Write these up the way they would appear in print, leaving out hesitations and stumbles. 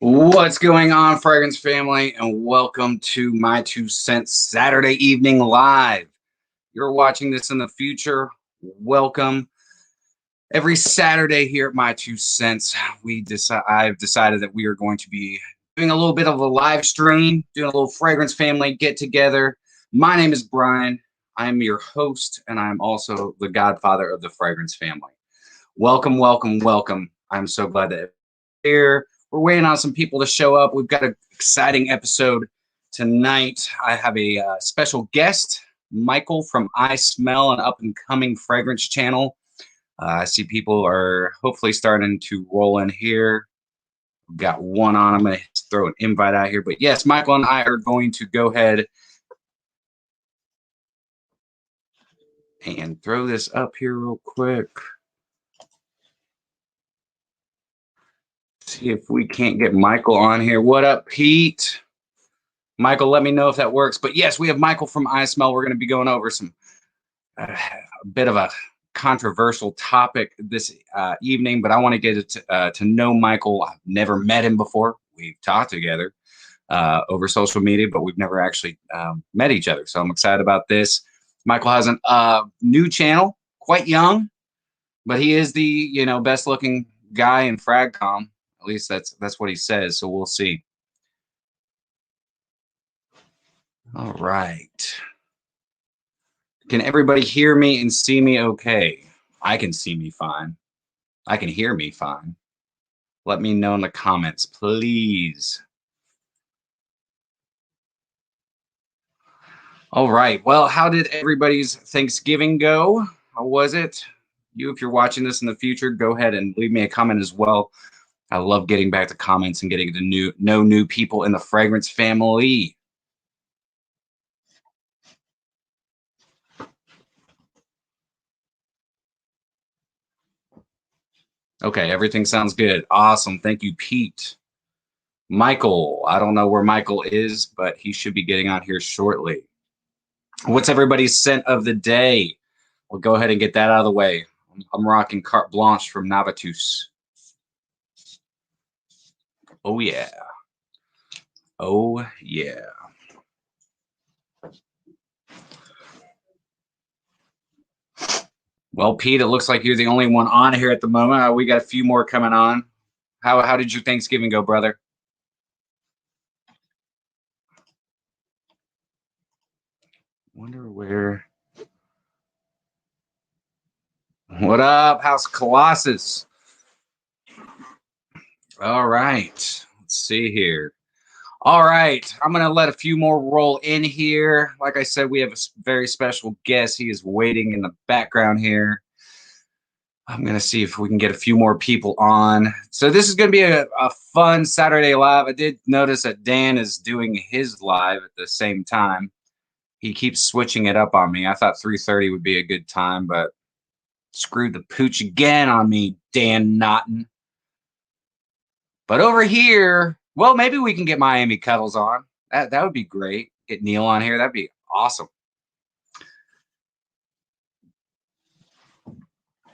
What's going on, fragrance family, and welcome to My2Scents Saturday Evening Live. You're watching this in the future. Welcome. Every Saturday here at My2Scents, I've decided that we are going to be doing a little bit of a live stream, doing a little fragrance family get together. My name is Brian. I'm your host, and I'm also the godfather of the fragrance family. Welcome, welcome, welcome. I'm so glad that you're here. We're waiting on some people to show up. We've got an exciting episode tonight. I have a special guest, Michael from iSmell, an up-and-coming fragrance channel. I see people are hopefully starting to roll in here. We've got one on. I'm going to throw an invite out here. But yes, Michael and I are going to go ahead and throw this up here real quick. See if we can't get Michael on here. What up, Pete? Michael, let me know if that works. But yes, we have Michael from iSmell. We're going to be going over some a bit of a controversial topic this evening, but I want to get to know Michael. I've never met him before. We've talked together over social media, but we've never actually met each other. So I'm excited about this. Michael has a new channel, quite young, but he is the best looking guy in Fragcom. At least that's what he says. So we'll see. All right. Can everybody hear me and see me okay? I can see me fine. I can hear me fine. Let me know in the comments, please. All right. Well, how did everybody's Thanksgiving go? How was it? If you're watching this in the future, go ahead and leave me a comment as well. I love getting back to comments and getting to know new people in the fragrance family. Okay, everything sounds good. Awesome. Thank you, Pete. Michael, I don't know where Michael is, but he should be getting on here shortly. What's everybody's scent of the day? We'll go ahead and get that out of the way. I'm rocking Carte Blanche from Navitus. Oh, yeah. Oh, yeah. Well, Pete, it looks like you're the only one on here at the moment. We got a few more coming on. How did your Thanksgiving go, brother? Wonder where. What up, House Colossus? All right. Let's see here. All right. I'm going to let a few more roll in here. Like I said, we have a very special guest. He is waiting in the background here. I'm going to see if we can get a few more people on. So this is going to be a fun Saturday live. I did notice that Dan is doing his live at the same time. He keeps switching it up on me. I thought 3:30 would be a good time, but screwed the pooch again on me, Dan Naughton. But over here, well, maybe we can get Miami Cuddles on. That would be great. Get Neil on here. That'd be awesome.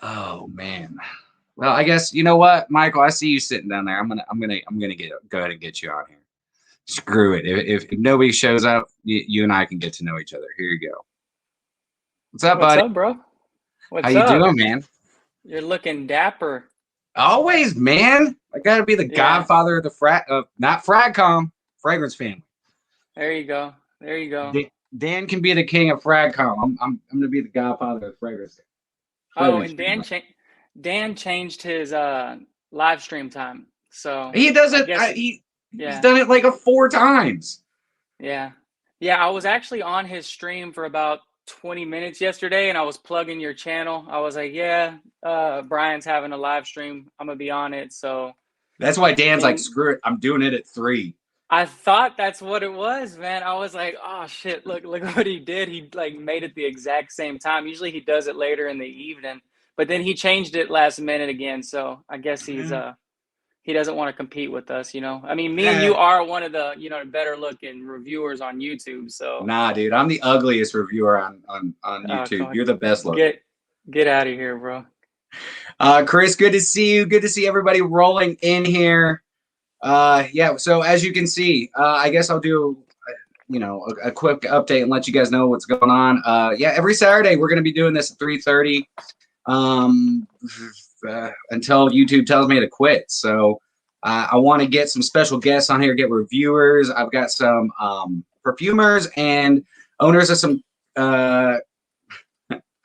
Oh man. Well, I guess you know what, Michael. I see you sitting down there. I'm gonna go ahead and get you on here. Screw it. If nobody shows up, you and I can get to know each other. Here you go. What's up, buddy? What's up, bro? How you doing, man? You're looking dapper. Always, man. I gotta be the godfather of the not Fragcom, fragrance family. There you go. There you go. Dan can be the king of Fragcom. I'm gonna be the godfather of fragrance. Oh, and Dan changed his live stream time. So he does it. He's done it like 4 times. Yeah. I was actually on his stream for about 20 minutes yesterday, and I was plugging your channel. I was like, Brian's having a live stream. I'm gonna be on it. So that's why Dan's like, screw it. I'm doing it at 3. I thought that's what it was, man. I was like, oh shit, look what he did. He like made it the exact same time. Usually he does it later in the evening, but then he changed it last minute again. So I guess he's he doesn't want to compete with us, I mean, me and you are one of the, better looking reviewers on YouTube. So nah, dude, I'm the ugliest reviewer on YouTube. You're the best looking. Get out of here, bro. Chris, good to see you. Good to see everybody rolling in here. Yeah. So as you can see, I guess I'll do, a quick update and let you guys know what's going on. Yeah, every Saturday we're going to be doing this at 3:30 until YouTube tells me to quit. So I want to get some special guests on here, get reviewers. I've got some perfumers and owners of some.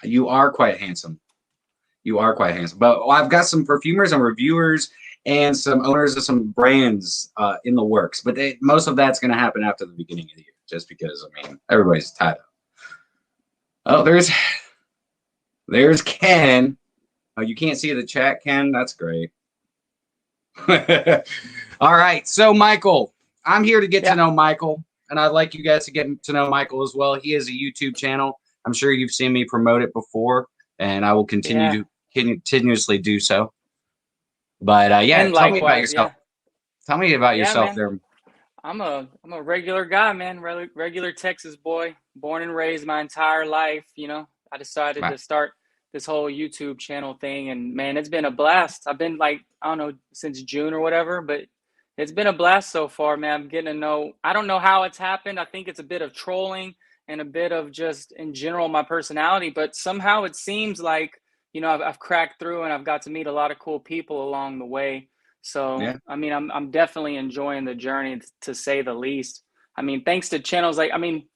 You are quite handsome. You are quite handsome. But I've got some perfumers and reviewers and some owners of some brands in the works. But most of that's going to happen after the beginning of the year, just because, I mean, everybody's tied up. Oh, there's Ken. Oh, you can't see the chat, Ken? That's great. All right. So, Michael, I'm here to get to know Michael, and I'd like you guys to get to know Michael as well. He has a YouTube channel. I'm sure you've seen me promote it before, and I will continue to continuously do so. But yeah, and tell me about likewise, yourself. Tell me about yourself, man. there. I'm a regular guy, man. Regular Texas boy, born and raised my entire life. You know, I decided to start this whole YouTube channel thing, and man, it's been a blast. I've been like, I don't know, since June or whatever, but it's been a blast so far, man. I'm getting to know. I don't know how it's happened. I think it's a bit of trolling and a bit of just in general my personality, but somehow it seems like, you know, I've cracked through and I've got to meet a lot of cool people along the way. So, I mean, I'm definitely enjoying the journey, to say the least. I mean, thanks to channels like, I mean,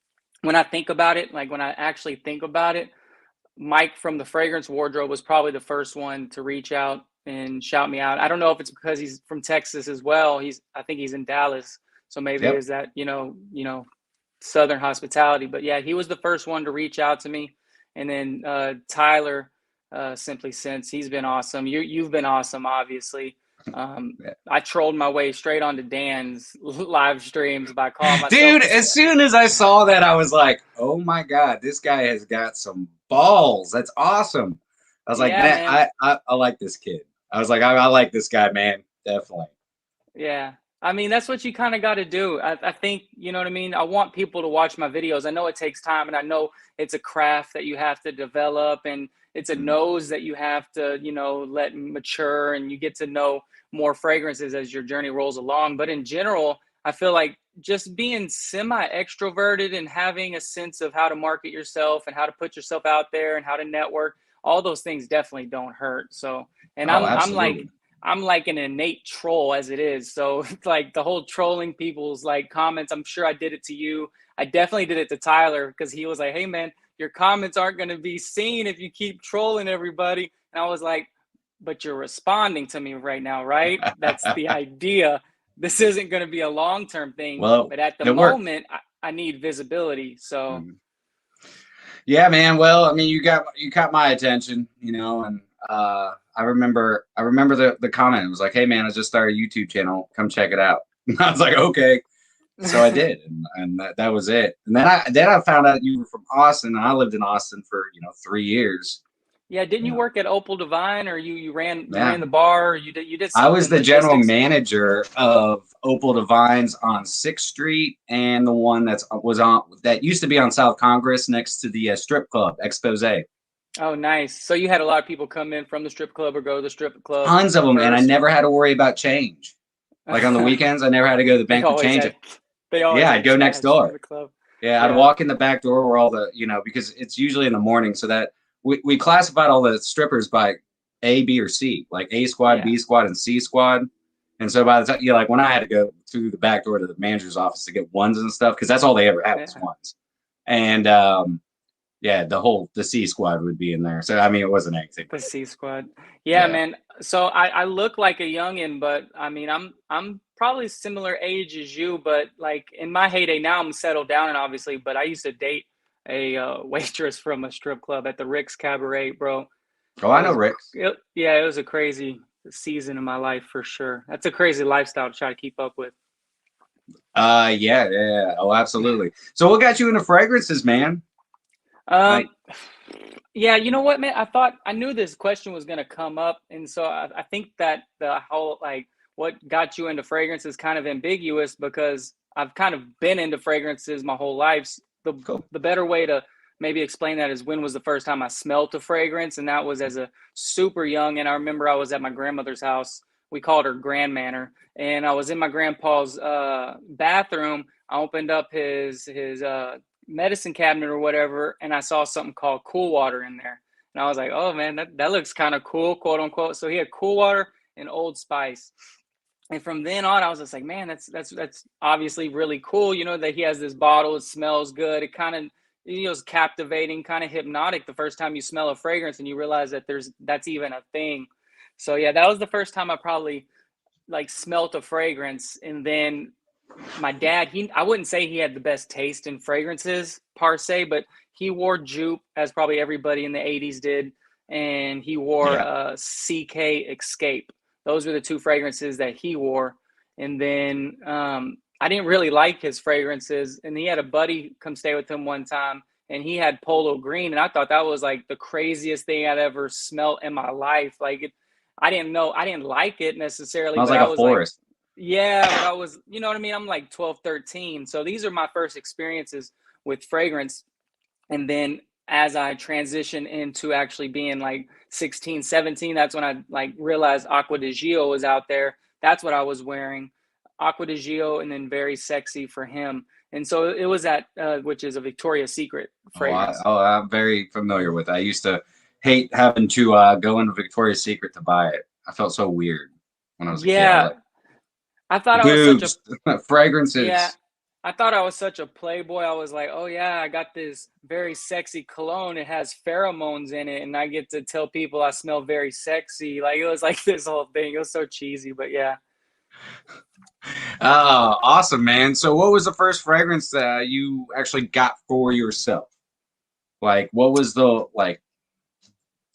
when I think about it, like when I actually think about it, Mike from the Fragrance Wardrobe was probably the first one to reach out and shout me out. I don't know if it's because he's from Texas as well. I think he's in Dallas. So maybe is that, you know, Southern hospitality, but yeah, he was the first one to reach out to me. And then Tyler, Simply Sense, he's been awesome. You've been awesome, obviously. I trolled my way straight onto Dan's live streams by calling myself. Dude, as soon as I saw that, I was like, oh my God, this guy has got some balls. That's awesome. I was like, man, I like this kid. I was like, I like this guy, man. Definitely. Yeah. I mean, that's what you kind of got to do. I think, you know what I mean? I want people to watch my videos. I know it takes time, and I know it's a craft that you have to develop, and it's a nose that you have to, you know, let mature, and you get to know more fragrances as your journey rolls along. But in general, I feel like just being semi-extroverted and having a sense of how to market yourself and how to put yourself out there and how to network, all those things definitely don't hurt. So, and I'm like an innate troll as it is. So like the whole trolling people's like comments, I'm sure I did it to you. I definitely did it to Tyler because he was like, hey man, your comments aren't going to be seen if you keep trolling everybody. And I was like, but you're responding to me right now, right? That's the idea. This isn't going to be a long-term thing. Well, but at the moment, I need visibility. So yeah, man. Well, I mean, you caught my attention, you know, and I remember the comment. It was like, hey man, I just started a YouTube channel. Come check it out. And I was like, okay. So I did, and that was it. And then I found out you were from Austin, and I lived in Austin for 3 years. Yeah, didn't you work at Opal Divine, or you ran the bar? Or you did. I was the general manager of Opal Divines on 6th Street, and the one that used to be on South Congress next to the strip club Expose. Oh, nice. So you had a lot of people come in from the strip club or go to the strip club. Tons of them, and I never had to worry about change. Like on the weekends, I never had to go to the bank to change it. I'd go next door. I'd walk in the back door where all the, because it's usually in the morning, so that we classified all the strippers by A, B, or C, like A squad, B squad, and C squad. And so by the time, like when I had to go through the back door to the manager's office to get ones and stuff, because that's all they ever had was ones. And the C squad would be in there. So I mean, it wasn't anything. The C squad, man. So I look like a youngin, but I mean, I'm probably similar age as you, but like in my heyday now, I'm settled down, and obviously, but I used to date a waitress from a strip club at the Rick's Cabaret, bro. Oh, I know Rick's. It was a crazy season in my life for sure. That's a crazy lifestyle to try to keep up with. Yeah. Oh, absolutely. So what got you into fragrances, man? Yeah, you know what, man? I knew this question was going to come up. And so I think that the whole, like, what got you into fragrance is kind of ambiguous, because I've kind of been into fragrances my whole life. The better way to maybe explain that is, when was the first time I smelled a fragrance? And that was as a super young. And I remember I was at my grandmother's house we called her Grand Manor. And I was in my grandpa's bathroom. I opened up his medicine cabinet or whatever, and I saw something called Cool Water in there. And I was like, oh man, that looks kind of cool, quote unquote. So he had Cool Water and Old Spice. And from then on, I was just like, man, that's obviously really cool. You know, that he has this bottle, it smells good. It kind of, you know, is captivating, kind of hypnotic the first time you smell a fragrance and you realize that that's even a thing. So yeah, that was the first time I probably like smelt a fragrance. And then my dad, I wouldn't say he had the best taste in fragrances per se, but he wore Jupe, as probably everybody in the 80s did, and he wore CK Escape. Those were the two fragrances that he wore. And then I didn't really like his fragrances, and he had a buddy come stay with him one time, and he had Polo Green, and I thought that was like the craziest thing I'd ever smelt in my life. Like I didn't like it necessarily. It was but like I a was forest. Like, yeah, but I was, you know what I mean? I'm like 12, 13. So these are my first experiences with fragrance. And then as I transitioned into actually being like 16, 17, that's when I like realized Acqua di Gio was out there. That's what I was wearing. Acqua di Gio, and then Very Sexy for him. And so it was which is a Victoria's Secret fragrance. I'm very familiar with it. I used to hate having to go into Victoria's Secret to buy it. I felt so weird when I was a kid. I was like, I thought boobs, I was such a fragrances. Yeah, I thought I was such a playboy. I was like, oh yeah, I got this very sexy cologne. It has pheromones in it, and I get to tell people I smell very sexy. Like it was like this whole thing. It was so cheesy, but yeah. Oh, awesome, man. So what was the first fragrance that you actually got for yourself? Like, what was the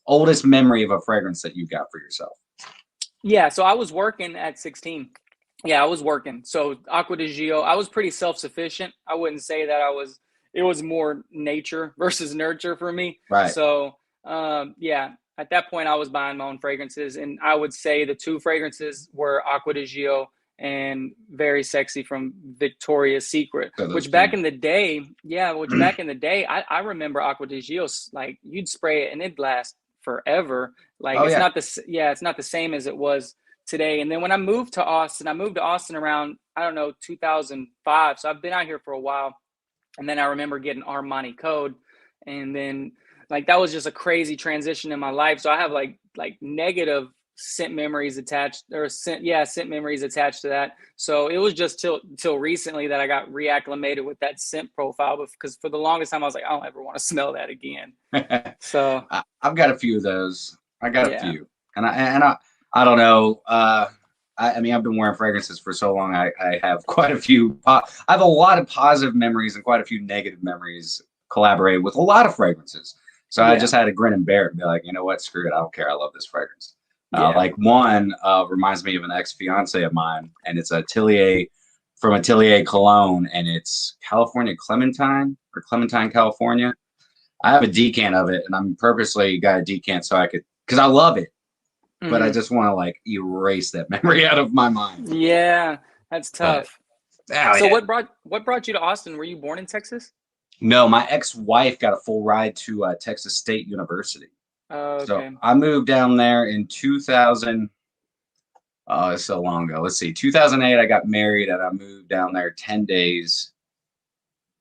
oldest memory of a fragrance that you got for yourself? Yeah, so I was working at 16. Yeah, I was working. So Acqua di Gio, I was pretty self-sufficient. I wouldn't say that it was more nature versus nurture for me. Right. So yeah, at that point I was buying my own fragrances, and I would say the two fragrances were Acqua di Gio and Very Sexy from Victoria's Secret, which back in the day, I remember Acqua di Gio, like you'd spray it and it'd last forever. Like it's not the same as it was today. And then when I moved to Austin around, I don't know, 2005. So I've been out here for a while. And then I remember getting Armani Code. And then like that was just a crazy transition in my life. So I have like negative scent memories attached, or scent memories attached to that. So it was just till recently that I got reacclimated with that scent profile, because for the longest time I was like, I don't ever want to smell that again. So I've got a few of those. I got a few, and I don't know. I mean, I've been wearing fragrances for so long. I have quite a few. I have a lot of positive memories and quite a few negative memories collaborated with a lot of fragrances. So I just had to grin and bear it and be like, you know what, screw it. I don't care. I love this fragrance. Like one reminds me of an ex-fiance of mine, and it's from Atelier Cologne, and it's California Clementine, California. I have a decant of it, and I'm purposely got a decant so I could, because I love it, but I just want to like erase that memory out of my mind. Yeah, that's tough. But, so what brought you to Austin? Were you born in Texas? No, my ex-wife got a full ride to Texas State University. Oh, okay. So I moved down there in 2000. Oh, it's so long ago. Let's see. 2008, I got married, and I moved down there 10 days.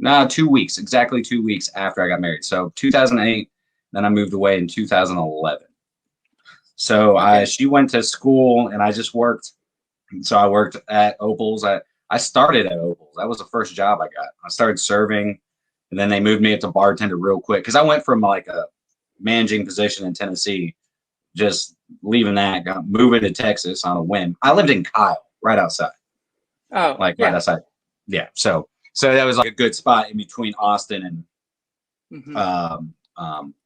No, 2 weeks. Exactly 2 weeks after I got married. So 2008, then I moved away in 2011. So she went to school, and I just worked. So I worked at Opal's. I started at Opal's. That was the first job I got. I started serving, and then they moved me up to bartender real quick, because I went from like a managing position in Tennessee, just leaving that, moving to Texas on a whim. I lived in Kyle, right outside. Oh, right outside. Yeah. So that was like a good spot in between Austin and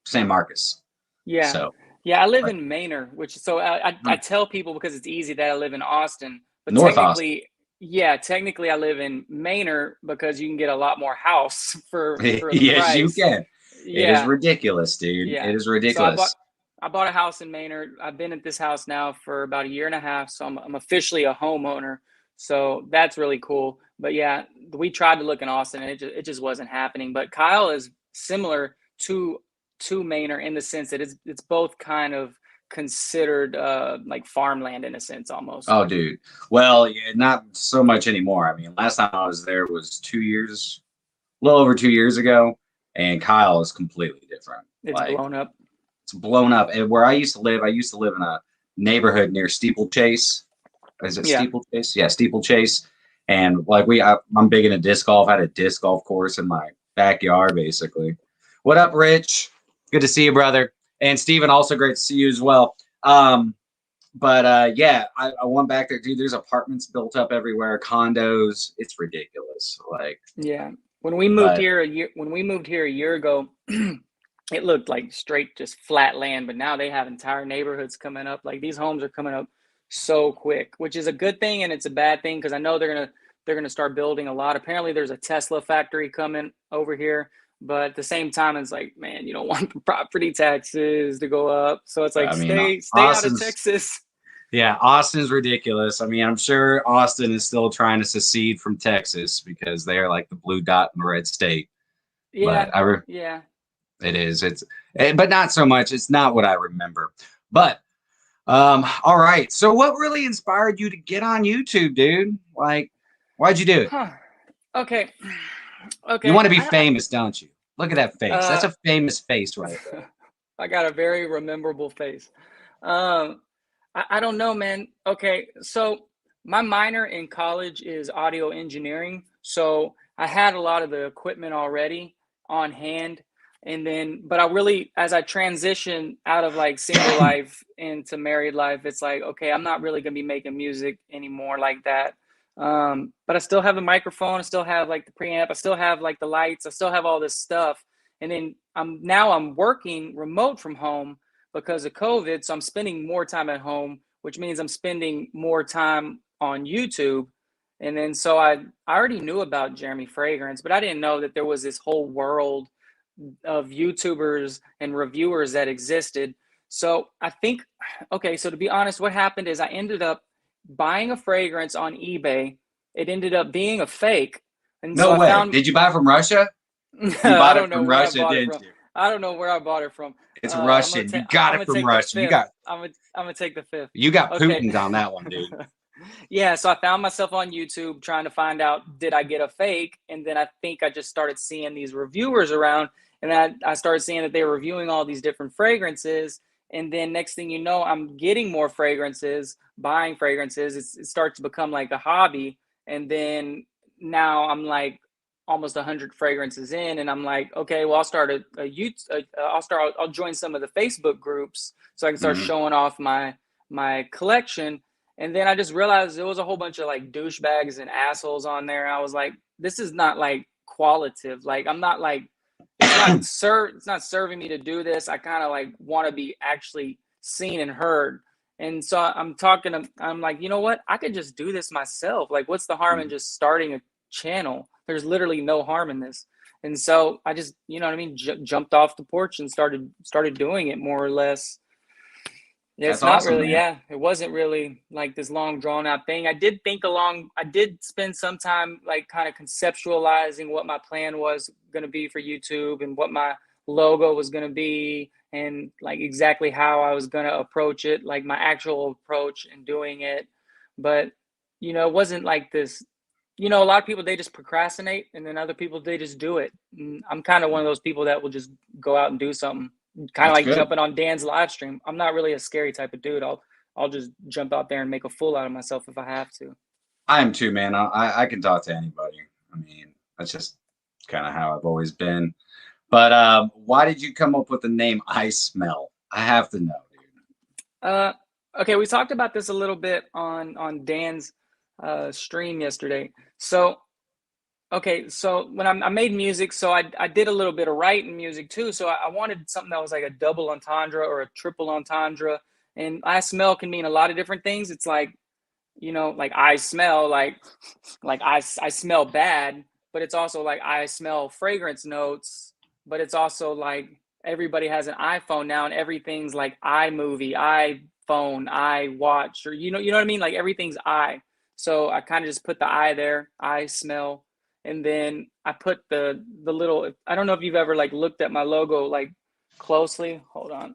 San Marcos. Yeah. So yeah, I live in Manor, which I tell people because it's easy that I live in Austin, but North technically, Austin. Yeah, technically I live in Manor because you can get a lot more house for the yes, price. You can. Yeah. It is ridiculous, dude. Yeah. It is ridiculous. So I bought a house in Manor. I've been at this house now for about a year and a half, so I'm officially a homeowner. So that's really cool. But yeah, we tried to look in Austin, and it just wasn't happening. But Kyle is similar to Manor in the sense that it's both kind of considered like farmland in a sense almost. Oh, dude. Well, yeah, not so much anymore. I mean, last time I was there was 2 years, a little over 2 years ago, and Kyle is completely different. It's blown up. It's blown up. And where I used to live in a neighborhood near Steeplechase. Is it Steeplechase? Yeah, Steeplechase. And like I'm big into disc golf. I had a disc golf course in my backyard, basically. What up, Rich? Good to see you, brother. And Steven, also great to see you as well. But yeah, I went back there, dude. There's apartments built up everywhere, condos. It's ridiculous. Like, yeah. When we moved here a year ago, it looked like straight just flat land, but now they have entire neighborhoods coming up. Like these homes are coming up so quick, which is a good thing and it's a bad thing because I know they're gonna start building a lot. Apparently there's a Tesla factory coming over here, but at the same time it's like, man, you don't want the property taxes to go up. So it's like stay out of Texas. Yeah, Austin's ridiculous. I mean, I'm sure Austin is still trying to secede from Texas because they are like the blue dot in the red state. Yeah, but yeah. It is. But not so much. It's not what I remember. But all right. So what really inspired you to get on YouTube, dude? Like, why'd you do it? Huh. Okay. You want to be famous, don't you? Look at that face. That's a famous face right there. I got a very rememberable face. I don't know, man. Okay, so my minor in college is audio engineering. So I had a lot of the equipment already on hand. And then, but as I transition out of like single life into married life, it's like, okay, I'm not really going to be making music anymore like that. But I still have the microphone. I still have like the preamp. I still have like the lights. I still have all this stuff. And then I'm working remote from home because of COVID. So I'm spending more time at home, which means I'm spending more time on YouTube. And then, so I already knew about Jeremy Fragrance, but I didn't know that there was this whole world of YouTubers and reviewers that existed. So I think, okay, so to be honest, what happened is I ended up buying a fragrance on eBay. It ended up being a fake. And no way. Did you buy it from Russia? You bought it from Russia, didn't you? I don't know where I bought it from. It's Russian. You got it from Russia. I'm gonna take the fifth. You got Putin's on that one, dude. Yeah, so I found myself on YouTube trying to find out, did I get a fake? And then I think I just started seeing these reviewers around, and I started seeing that they were reviewing all these different fragrances. And then next thing you know, I'm getting more fragrances, buying fragrances. It starts to become like a hobby. And then now I'm like almost 100 fragrances in, and I'm like, okay, well, I'll start I'll join some of the Facebook groups so I can start showing off my collection. And then I just realized there was a whole bunch of like douchebags and assholes on there. I was like, this is not like qualitative. Like, I'm not like, it's not serving me to do this. I kind of like want to be actually seen and heard. And so I'm like, you know what? I could just do this myself. Like, what's the harm in just starting a channel? There's literally no harm in this. And so I just, you know what I mean? Jumped off the porch and started doing it more or less. Yeah, it's not awesome, really, man. Yeah, it wasn't really like this long drawn out thing. I did spend some time like kind of conceptualizing what my plan was going to be for YouTube and what my logo was going to be and like exactly how I was going to approach it, like my actual approach and doing it. But, you know, it wasn't like this, you know, a lot of people, they just procrastinate, and then other people, they just do it. And I'm kind of one of those people that will just go out and do something. Kind of like good. Jumping on Dan's live stream. I'm not really a scary type of dude. I'll just jump out there and make a fool out of myself if I have to. I am too, man. I can talk to anybody. I mean, that's just kind of how I've always been. But why did you come up with the name iSmell? I have to know, dude. Okay, we talked about this a little bit on Dan's stream yesterday. So okay, so when I made music, so I did a little bit of writing music too. So I wanted something that was like a double entendre or a triple entendre. And I smell can mean a lot of different things. It's like, you know, like I smell, like I smell bad, but it's also like I smell fragrance notes, but it's also like everybody has an iPhone now and everything's like iMovie, iPhone, iWatch, or you know what I mean? Like everything's I. So I kind of just put the I there, I smell. And then I put the little, I don't know if you've ever like looked at my logo like closely. Hold on.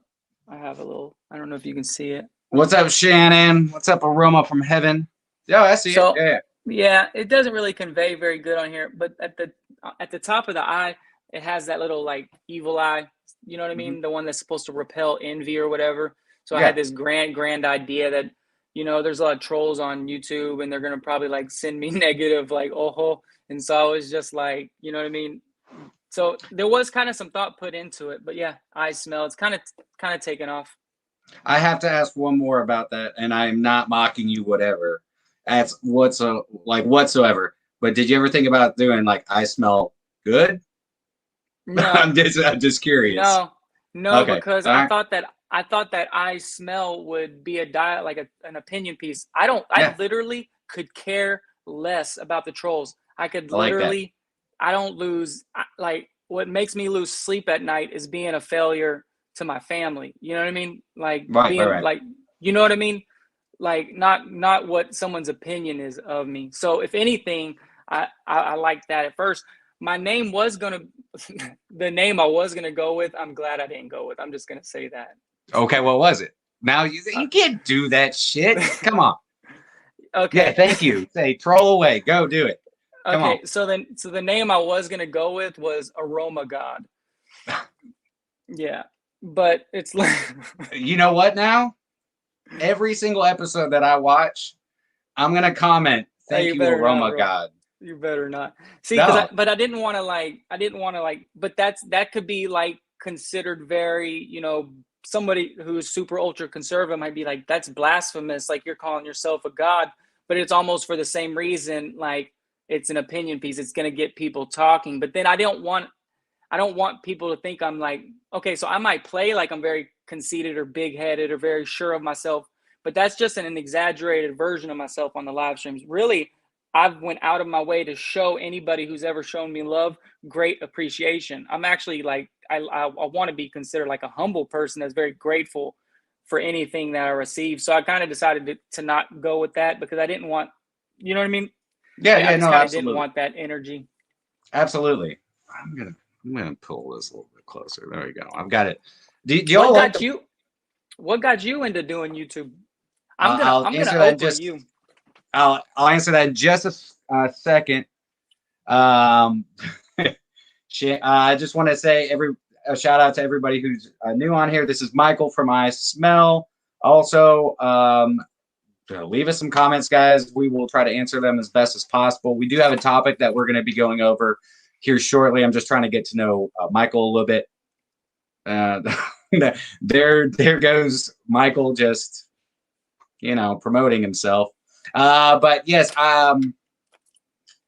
I have a little. I don't know if you can see it. What's up, Shannon? What's up, Aroma from Heaven? Yeah, I see So, it. yeah, it doesn't really convey very good on here, but at the top of the eye, it has that little like evil eye. You know what I mean? The one that's supposed to repel envy or whatever. So I had this grand idea that, there's a lot of trolls on YouTube and they're gonna probably like send me negative like and so I was just like, you know what I mean? So there was kind of some thought put into it, but yeah, iSmell. It's kind of taken off. I have to ask one more about that, and I'm not mocking you, whatever. That's whatsoever. But did you ever think about doing like I smell good? No, I'm just curious. No, Okay. because I thought that iSmell would be an opinion piece. I literally could care less about the trolls. I could literally, I don't lose, like what makes me lose sleep at night is being a failure to my family. You know what I mean? Like right. like, you know what I mean? Like not what someone's opinion is of me. So if anything, I like that at first. My name was gonna, the name I was gonna go with. I'm glad I didn't go with. I'm just gonna say that. Okay, what was it? Now you can't do that shit. Come on. Okay. Yeah, thank you. Say troll away. Go do it. Come okay. On. So the name I was gonna go with was Aroma God. Yeah, but it's like. You know what? Now, every single episode that I watch, I'm gonna comment. Thank you, Aroma God. You better not. See, but I didn't want to but that could be like considered very, somebody who's super ultra conservative might be like, that's blasphemous. Like you're calling yourself a god, but it's almost for the same reason. Like it's an opinion piece. It's going to get people talking, but then I don't want people to think I'm like, okay, so I might play like I'm very conceited or big headed or very sure of myself, but that's just an exaggerated version of myself on the live streams. Really, I've went out of my way to show anybody who's ever shown me love great appreciation. I'm actually like, I want to be considered like a humble person that's very grateful for anything that I receive. So I kind of decided to not go with that because I didn't want, you know what I mean? I absolutely didn't want that energy. Absolutely. I'm gonna pull this a little bit closer. There we go. I've got it. What got you into doing YouTube? I'll answer that in just a second. I just want to say a shout out to everybody who's new on here. This is Michael from iSmell. Also, leave us some comments, guys. We will try to answer them as best as possible. We do have a topic that we're going to be going over here shortly. I'm just trying to get to know Michael a little bit. There goes Michael, just promoting himself. But yes, I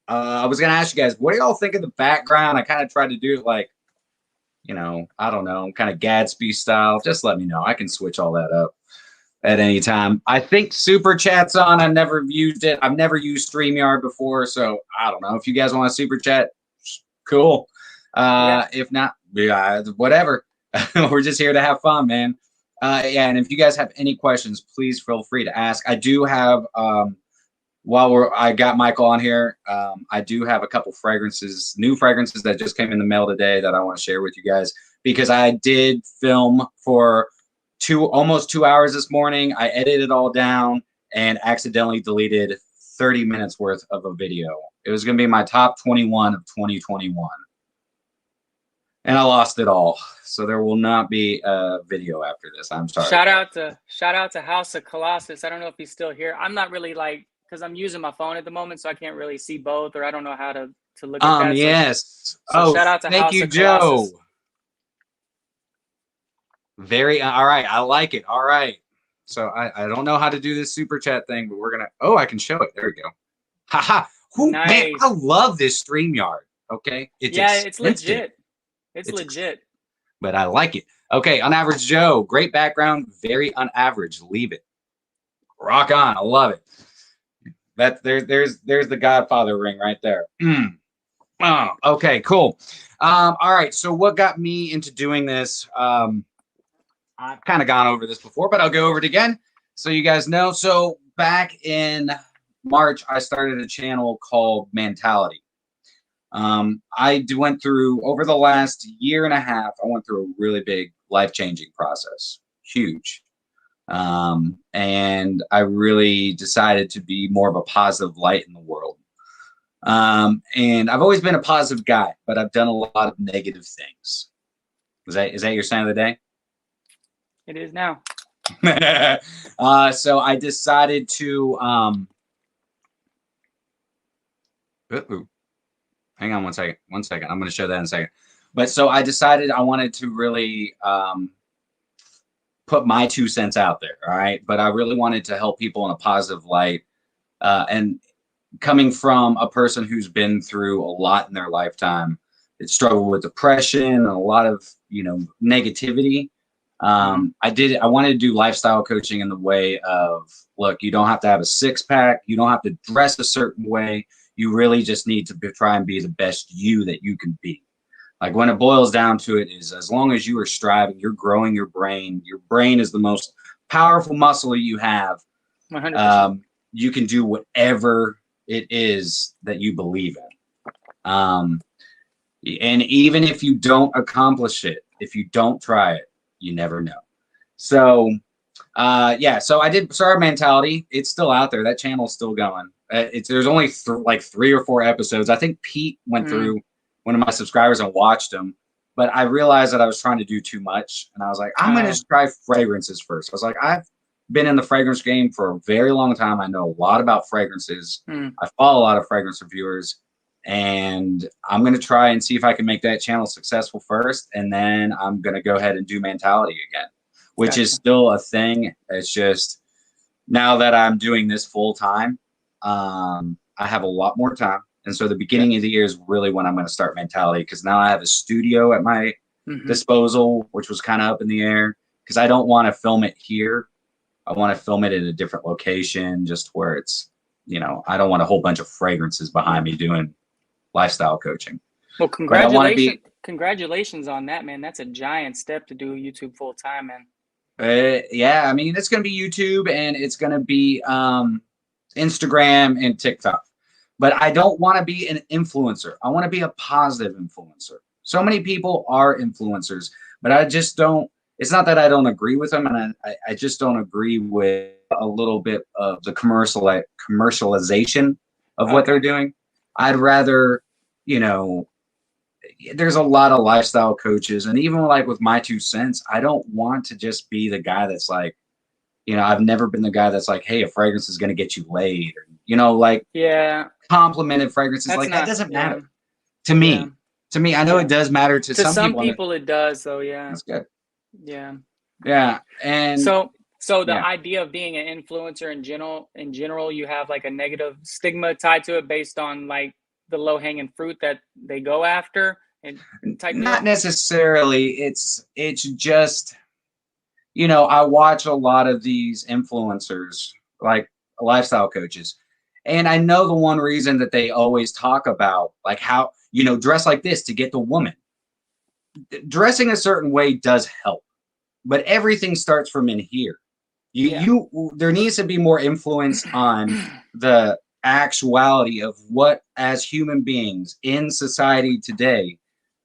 was gonna ask you guys, what do y'all think of the background? I kind of tried to do it like, I don't know, kind of Gatsby style. Just let me know. I can switch all that up at any time. I think Super Chat's on. I've never used it. I've never used StreamYard before, so I don't know. If you guys want a Super Chat, cool. If not, whatever. We're just here to have fun, man. And if you guys have any questions, please feel free to ask. I do have, I got Michael on here, I do have a couple new fragrances that just came in the mail today that I want to share with you guys, because I did film for almost 2 hours this morning. I edited it all down and accidentally deleted 30 minutes worth of a video. It was going to be my top 21 of 2021. And I lost it all. So there will not be a video after this. I'm sorry. Shout out to House of Colossus. I don't know if he's still here. I'm not really because I'm using my phone at the moment, so I can't really see both, or I don't know how to look at that. Yes. So shout out to thank House you, of Colossus. Joe. All right. I like it. All right. So I don't know how to do this super chat thing, but we're gonna. I can show it. There we go. Haha. Nice. Man, I love this StreamYard. Okay. It's legit. It's legit. But I like it. Okay, Unaverage Joe, great background, very unaverage. Leave it. Rock on. I love it. There's the Godfather ring right there. Oh, okay, cool. All right. So what got me into doing this? I've kind of gone over this before, but I'll go over it again so you guys know. So back in March, I started a channel called Mentality. I went through, over the last year and a half, I went through a really big life-changing process. huge. And I really decided to be more of a positive light in the world. And I've always been a positive guy, but I've done a lot of negative things. Is that your sign of the day? It is now. So I decided to hang on one second. I'm going to show that in a second. But so I decided I wanted to really put my 2 cents out there. All right. But I really wanted to help people in a positive light. And coming from a person who's been through a lot in their lifetime, it struggled with depression and a lot of, negativity. I wanted to do lifestyle coaching in the way of, look, you don't have to have a 6-pack. You don't have to dress a certain way. You really just need to try and be the best you that you can be. Like when it boils down to it is, as long as you are striving, you're growing your brain. Your brain is the most powerful muscle you have. 100%. You can do whatever it is that you believe in. And even if you don't accomplish it, if you don't try it, you never know. So, so I did Star Mentality. It's still out there. That channel's still going. There's only 3 or 4 episodes. I think Pete went through one of my subscribers and watched them, but I realized that I was trying to do too much. And I was like, I'm going to try fragrances first. I was like, I've been in the fragrance game for a very long time. I know a lot about fragrances. I follow a lot of fragrance reviewers, and I'm going to try and see if I can make that channel successful first. And then I'm going to go ahead and do Mentality again, which is still a thing. It's just now that I'm doing this full time, I have a lot more time. And so the beginning of the year is really when I'm going to start Mentality, because now I have a studio at my disposal, which was kind of up in the air, because I don't want to film it here. I want to film it at a different location, just where it's, I don't want a whole bunch of fragrances behind me doing lifestyle coaching. Well, congratulations on that, man. That's a giant step to do YouTube full time, man. Yeah, I mean, it's going to be YouTube, and it's going to be Instagram and TikTok. But I don't want to be an influencer. I want to be a positive influencer. So many people are influencers, but I just don't. It's not that I don't agree with them, and I just don't agree with a little bit of the commercialization of what they're doing. I'd rather, there's a lot of lifestyle coaches, and even like with My 2 Cents, I don't want to just be the guy that's like, I've never been the guy that's like, hey, a fragrance is going to get you laid, or, complimented fragrances. That's that doesn't matter to me. Yeah. To me, I know it does matter to some people. It does, though. Yeah, that's good. Yeah. And so the idea of being an influencer in general, you have like a negative stigma tied to it based on like the low hanging fruit that they go after, and not necessarily. It's just, I watch a lot of these influencers, like lifestyle coaches, and I know the one reason that they always talk about, like, how, dress like this to get the woman. Dressing a certain way does help, but everything starts from in here. There needs to be more influence on the actuality of what, as human beings in society today,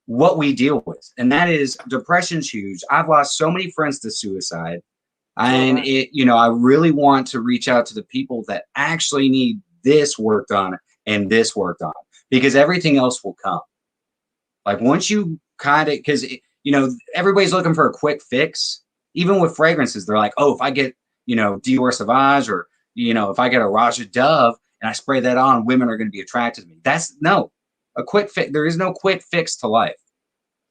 what we deal with. And that is, depression's huge. I've lost so many friends to suicide. And I really want to reach out to the people that actually need this worked on and this worked on, because everything else will come. Like once you because everybody's looking for a quick fix. Even with fragrances, they're like, oh, if I get, Dior Sauvage, or, if I get a Raja Dove and I spray that on, women are going to be attracted to me. A quick fix. There is no quick fix to life.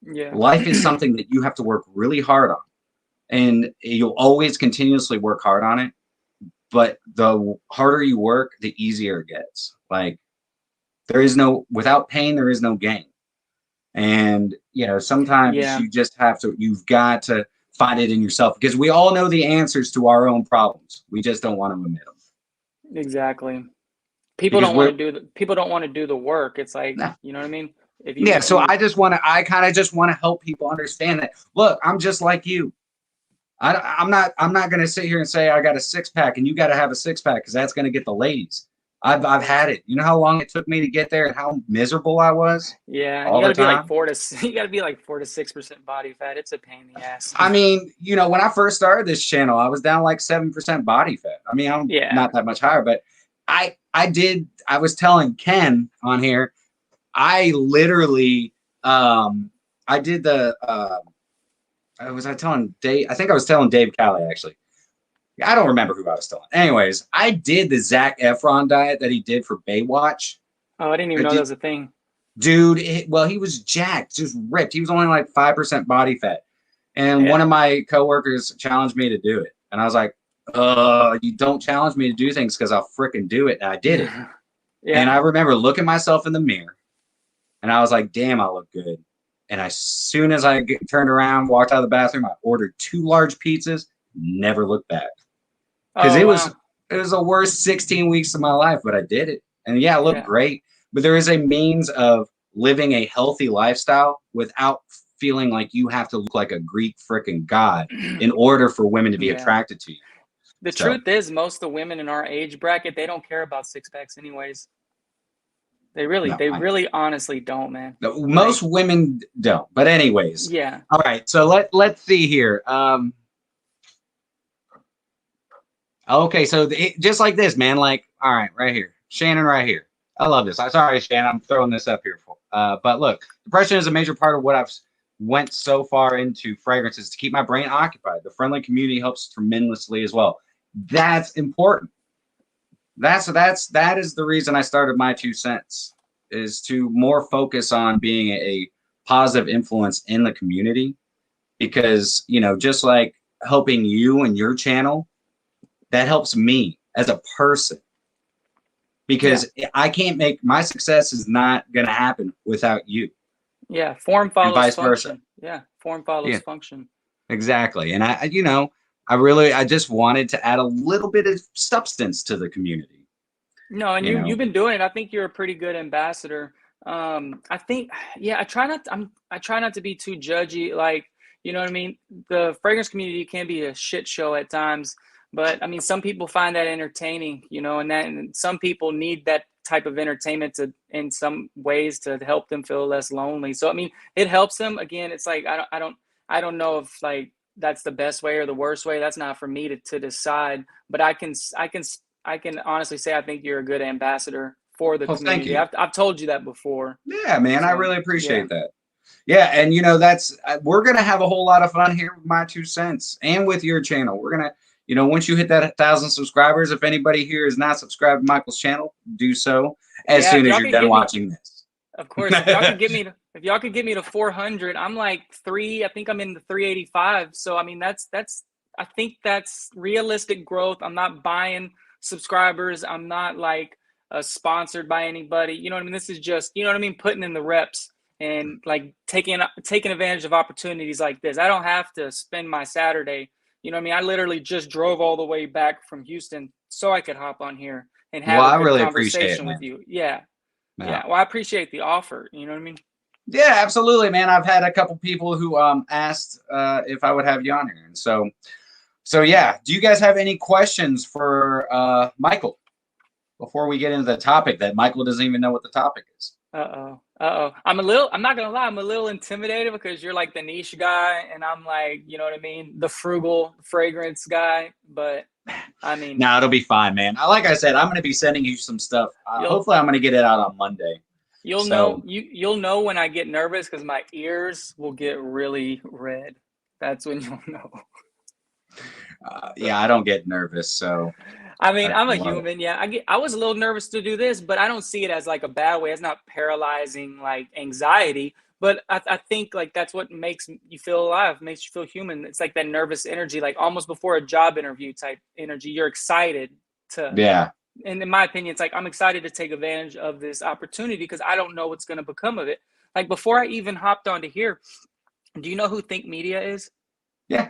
Yeah. Life is something that you have to work really hard on, and you'll always continuously work hard on it. But the harder you work, the easier it gets. Like without pain, there is no gain. And, sometimes you've got to find it in yourself, because we all know the answers to our own problems. We just don't want to admit them. Exactly. People don't want to do the work. It's like, you know what I mean? So I kind of just want to help people understand that, look, I'm just like you. I'm not going to sit here and say I got a 6-pack and you got to have a 6-pack because that's going to get the ladies. I've had it. You know how long it took me to get there and how miserable I was? Yeah, all you the gotta be like time. 4 to 6% body fat. It's a pain in the ass. I mean, you know, when I first started this channel, I was down like 7% body fat. I mean, I'm Yeah. not that much higher, but I was telling Ken on here, I literally I did the was I telling Dave? I think I was telling Dave Callie actually. I don't remember who I was telling. Anyways, I did the Zac Efron diet that he did for Baywatch. Oh, I didn't even know that was a thing. Dude, well, he was jacked, just ripped. He was only like 5% body fat. And one of my coworkers challenged me to do it. And I was like, you don't challenge me to do things because I'll freaking do it. And I did it. Yeah. And I remember looking myself in the mirror and I was like, damn, I look good. And as soon as I turned around, walked out of the bathroom, I ordered 2 large pizzas, never looked back. Because it was the worst 16 weeks of my life, but I did it. And yeah, I looked great. But there is a means of living a healthy lifestyle without feeling like you have to look like a Greek freaking god in order for women to be attracted to you. The truth is, most of the women in our age bracket, they don't care about six packs anyways. They really honestly don't, man. Most women don't. But anyways. Yeah. All right. So let's see here. Okay, so just like this, man. Like, all right, right here, Shannon, right here. I love this. I'm sorry, Shannon, I'm throwing this up here for. But look, depression is a major part of what I've went so far into fragrances to keep my brain occupied. The friendly community helps tremendously as well. That's important. That is the reason I started My2Scents, is to more focus on being a positive influence in the community, because you know, just like helping you and your channel, that helps me as a person, because I can't make my success is not going to happen without you. Yeah. Form follows vice function. Versa. Yeah. Form follows function. Exactly. And I just wanted to add a little bit of substance to the community. No, and you've been doing it. I think you're a pretty good ambassador. I think, I try not to be too judgy. Like, you know what I mean? The fragrance community can be a shit show at times, but I mean, some people find that entertaining, you know, and some people need that type of entertainment in some ways to help them feel less lonely. So, I mean, it helps them. Again, it's like, I don't know if like that's the best way or the worst way. That's not for me to decide, but I can honestly say I think you're a good ambassador for the community. I've told you that before. Yeah, man, so, I really appreciate that. Yeah, and you know, we're gonna have a whole lot of fun here with My2Scents and with your channel. We're gonna, you know, once you hit that 1,000 subscribers, if anybody here is not subscribed to Michael's channel, do so as soon as you're done watching this. Of course, if y'all could get me to 400, I'm like I think I'm in the 385. So I mean, I think that's realistic growth. I'm not buying subscribers. I'm not like sponsored by anybody. You know what I mean? This is just, you know what I mean, putting in the reps and like taking advantage of opportunities like this. I don't have to spend my Saturday. You know what I mean? I literally just drove all the way back from Houston so I could hop on here and have a good conversation with you. Yeah. Well, I appreciate the offer. You know what I mean? Yeah, absolutely, man. I've had a couple people who asked if I would have you on here, and so yeah. Do you guys have any questions for Michael before we get into the topic that Michael doesn't even know what the topic is? I'm not gonna lie, I'm a little intimidated because you're like the niche guy and I'm like, you know what I mean, the frugal fragrance guy. But I mean, no, it'll be fine, man. Like I said, I'm gonna be sending you some stuff. Hopefully I'm gonna get it out on Monday. You'll know when I get nervous because my ears will get really red. That's when you'll know. Yeah, I don't get nervous, so I mean, I'm a human. Yeah, I was a little nervous to do this, but I don't see it as like a bad way. It's not paralyzing like anxiety, but I think like that's what makes you feel alive, makes you feel human. It's like that nervous energy, like almost before a job interview type energy. You're excited to. Yeah. And in my opinion, it's like I'm excited to take advantage of this opportunity because I don't know what's going to become of it. Like before I even hopped onto here, do you know who Think Media is? Yeah.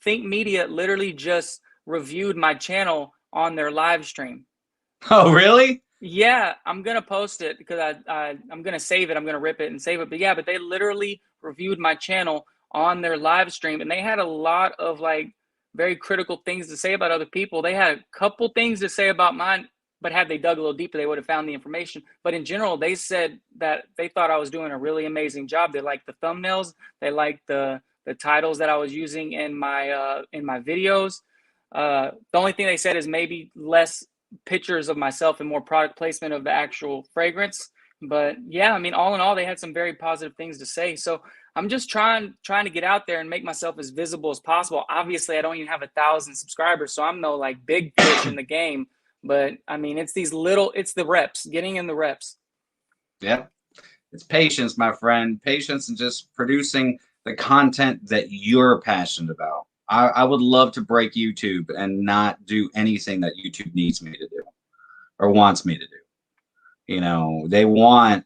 Think Media literally just reviewed my channel on their live stream. Oh, really? Yeah, I'm gonna post it because I'm gonna save it. I'm gonna rip it and save it. But yeah, but they literally reviewed my channel on their live stream, and they had a lot of like very critical things to say about other people. They had a couple things to say about mine. but had they dug a little deeper, they would have found the information. But in general, they said that they thought I was doing a really amazing job. They liked the thumbnails. They liked the titles that I was using in my videos. The only thing they said is maybe less pictures of myself and more product placement of the actual fragrance. But yeah, I mean, all in all, they had some very positive things to say. So I'm just trying to get out there and make myself as visible as possible. Obviously, I don't even have 1,000 subscribers, so I'm no like big fish in the game. But I mean, it's the reps, getting in the reps. Yeah. It's patience, my friend. Patience and just producing the content that you're passionate about. I would love to break YouTube and not do anything that YouTube needs me to do or wants me to do. You know, they really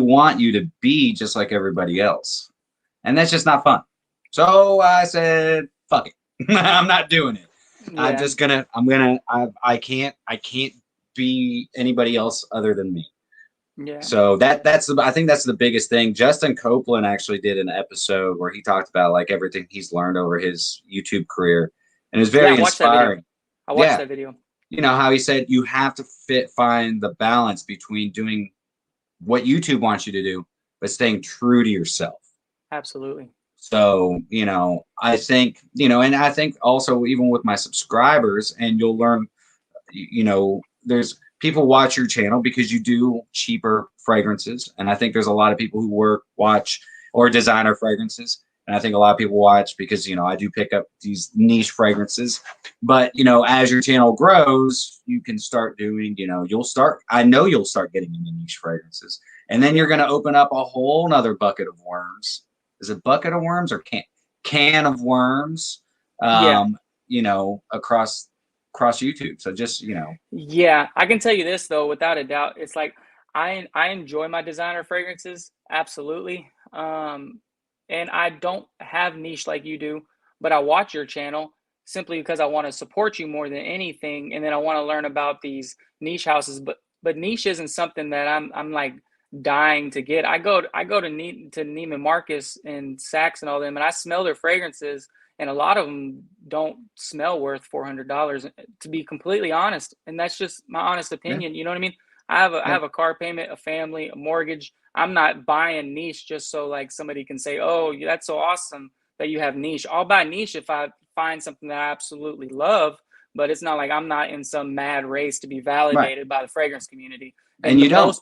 want you to be just like everybody else. And that's just not fun. So I said, fuck it. I'm not doing it. Yeah. I can't be anybody else other than me. Yeah. So I think that's the biggest thing. Justin Copeland actually did an episode where he talked about like everything he's learned over his YouTube career, and it was very inspiring. I watched that video. You know how he said you have to find the balance between doing what YouTube wants you to do, but staying true to yourself. Absolutely. So, you know, I think, you know, and I think also even with my subscribers, and you'll learn, you know, there's people watch your channel because you do cheaper fragrances. And I think there's a lot of people who watch or designer fragrances. And I think a lot of people watch because, you know, I do pick up these niche fragrances. But, you know, as your channel grows, you can start doing, you know, I know you'll start getting into niche fragrances. And then you're going to open up a whole nother bucket of worms. Is it bucket of worms or can of worms? You know, across YouTube. So just, you know. Yeah, I can tell you this though, without a doubt, it's like I enjoy my designer fragrances, absolutely. And I don't have niche like you do, but I watch your channel simply because I want to support you more than anything, and then I want to learn about these niche houses. But niche isn't something that I'm like dying to get. I go to Neiman Marcus and Saks and all them, and I smell their fragrances, and a lot of them don't smell worth $400, to be completely honest. And that's just my honest opinion. Yeah. You know what I mean? I have a car payment, a family, a mortgage. I'm not buying niche just so like somebody can say, oh, that's so awesome that you have niche. I'll buy niche if I find something that I absolutely love, but it's not like I'm not in some mad race to be validated by the fragrance community. And you don't.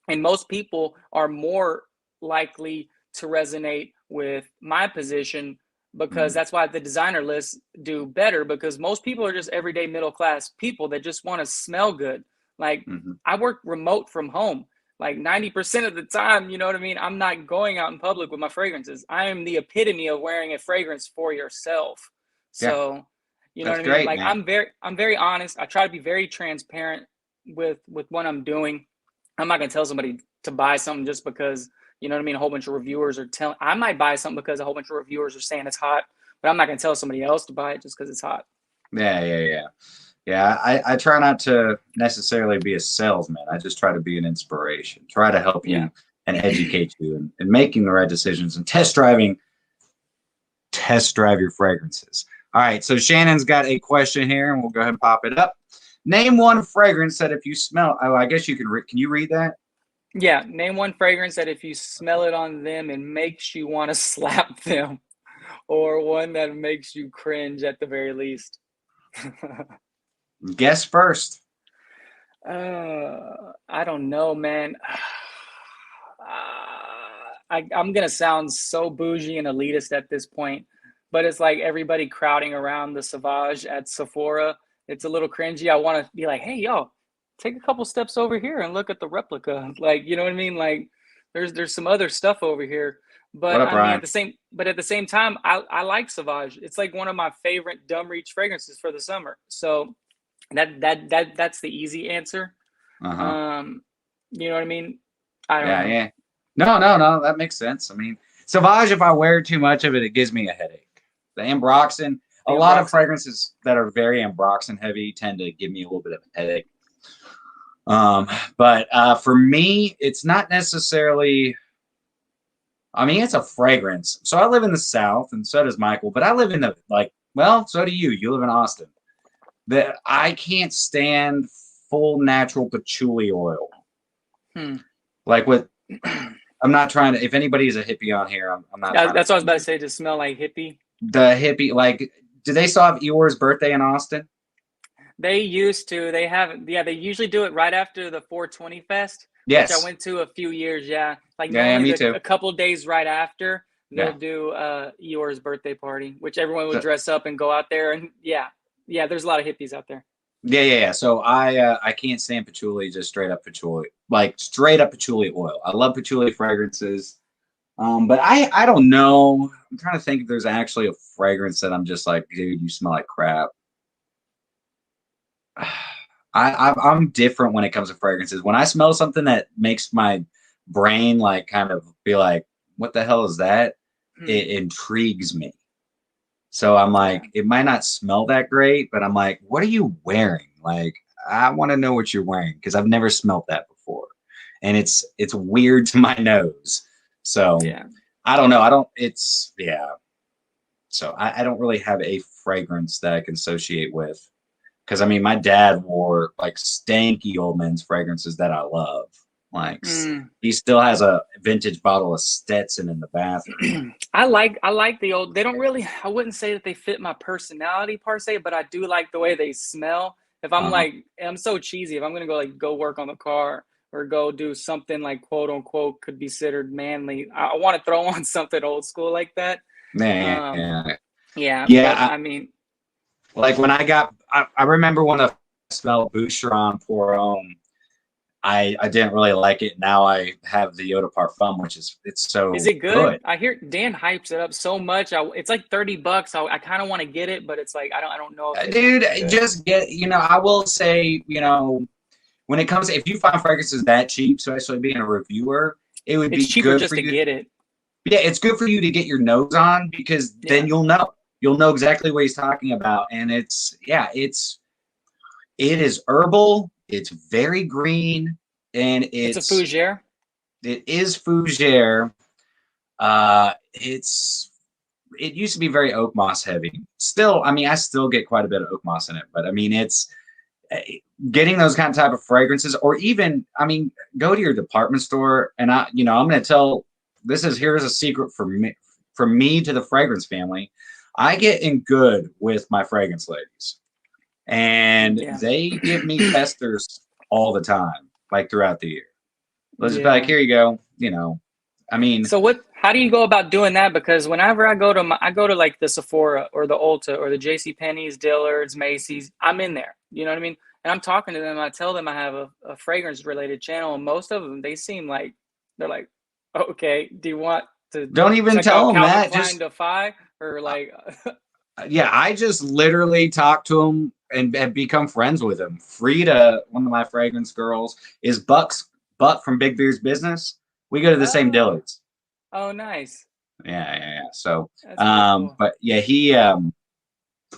Most people are more likely to resonate with my position because that's why the designer lists do better, because most people are just everyday middle class people that just want to smell good. Like I work remote from home. Like 90% of the time, you know what I mean? I'm not going out in public with my fragrances. I am the epitome of wearing a fragrance for yourself. So, you know what I mean? Like man. I'm very honest. I try to be very transparent with what I'm doing. I'm not going to tell somebody to buy something just because, you know what I mean, a whole bunch of reviewers are telling. I might buy something because a whole bunch of reviewers are saying it's hot, but I'm not going to tell somebody else to buy it just because it's hot. Yeah, I try not to necessarily be a salesman. I just try to be an inspiration, try to help you and educate you and making the right decisions and test drive your fragrances. All right, so Shannon's got a question here, and we'll go ahead and pop it up. Name one fragrance that if you smell, I guess you can you read that? Yeah, name one fragrance that if you smell it on them, it makes you want to slap them, or one that makes you cringe at the very least. Guess first. I don't know, man. I'm gonna sound so bougie and elitist at this point, but it's like everybody crowding around the Sauvage at Sephora. It's a little cringy. I want to be like, hey, y'all, take a couple steps over here and look at the replica. Like, you know what I mean? Like, there's some other stuff over here. But I mean, at the same time, I like Sauvage. It's like one of my favorite dumb reach fragrances for the summer. So that's the easy answer. You know what I mean? I don't know. Yeah. No, that makes sense. I mean, Sauvage, if I wear too much of it, it gives me a headache. The ambroxan, a lot of fragrances that are very ambroxan heavy tend to give me a little bit of a headache. But for me, it's not necessarily, I mean, it's a fragrance. So I live in the South, and so does Michael, but I live in so do you. You live in Austin. that I can't stand full natural patchouli oil. Like with, I'm not trying to, if anybody is a hippie on here, I'm not trying That's to. what I was about to say, to smell like hippie. The hippie, like, do they still have Eeyore's birthday in Austin? They used to. They haven't. Yeah, they usually do it right after the 420 Fest, Yes. which I went to a few years. Yeah, like Yeah, normally me too. a couple days right after they'll Yeah. do Eeyore's birthday party, which everyone would dress up and go out there. And yeah, there's a lot of hippies out there. Yeah. So I can't stand patchouli, just straight up patchouli, like straight up patchouli oil. I love patchouli fragrances. But I don't know. I'm trying to think if there's actually a fragrance that I'm just like, dude, you smell like crap. I'm different when it comes to fragrances. When I smell something that makes my brain like kind of be like, what the hell is that? It intrigues me. So I'm like, it might not smell that great, but I'm like, what are you wearing? Like, I want to know what you're wearing because I've never smelled that before. And it's weird to my nose. So I don't know. So I don't really have a fragrance that I can associate with. Because I mean, my dad wore like stanky old men's fragrances that I love. Like he still has a vintage bottle of Stetson in the bathroom. I like the old. They don't really. I wouldn't say that they fit my personality per se, but I do like the way they smell. If I'm like, I'm so cheesy. If I'm gonna go work on the car or go do something like quote unquote could be considered manly, I want to throw on something old school like that. Yeah. But I mean, like when I remember when I smelled Boucheron pour Homme, I didn't really like it. Now I have the Eau de Parfum, which is so is it good? I hear Dan hypes it up so much. It's like $30. I kind of want to get it, but it's like I don't know if dude, just get, I will say, when it comes to, if you find fragrances that cheap, especially being a reviewer, it would be cheaper good just for to you. get it. Yeah, it's good for you to get your nose on because then you'll know exactly what he's talking about. And it is herbal. It's very green, and it's a fougere. It is fougere. It used to be very oak moss heavy. Still, I mean, I still get quite a bit of oak moss in it, but I mean, it's getting those kind of type of fragrances, or even, I mean, go to your department store, and I'm going to tell. Here's a secret from me to the fragrance family. I get in good with my fragrance ladies. And they give me testers all the time, like throughout the year. Let's just be like, here you go. I mean. So how do you go about doing that? Because whenever I go to like the Sephora or the Ulta or the JCPenney's, Dillard's, Macy's, I'm in there. You know what I mean? And I'm talking to them. I tell them I have a fragrance related channel, and most of them, they seem like they're like, okay, do you want to don't even tell them Calvin that Klein just Defy or like I just literally talk to them and become friends with them. Frida, one of my fragrance girls, is Buck from Big Beer's Business. We go to the same Dillards. Oh, nice. Yeah. So cool. But yeah,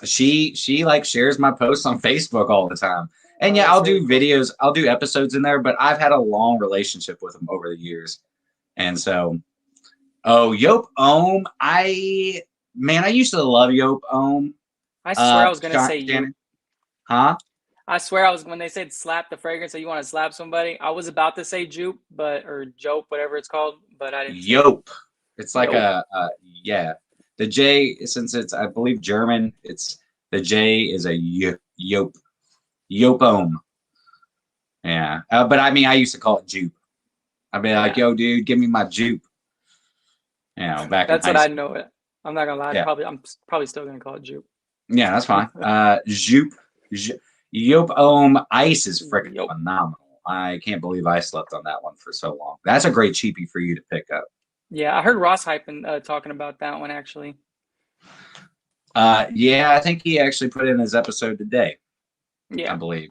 she like shares my posts on Facebook all the time. And I'll do videos, I'll do episodes in there, but I've had a long relationship with them over the years. And so, Yop Homme, I used to love Yop Homme. I swear I was going to say you. Huh? I swear when they said slap the fragrance, so you want to slap somebody, I was about to say jupe, or jope, whatever it's called, but I didn't. Yop. It's like the J, since it's, I believe, German, the J is a Yop. Yop Homme. Yeah. But I mean, I used to call it jupe. I'd be like, yo, dude, give me my jupe. Back that's in what high I know it. I'm not gonna lie. Yeah. I'm probably still gonna call it jupe. Yeah, that's fine. Jupe. Yop Homme Ice is freaking phenomenal. I can't believe I slept on that one for so long. That's a great cheapie for you to pick up. Yeah, I heard Ross hyping talking about that one actually. I think he actually put in his episode today. Yeah, I believe.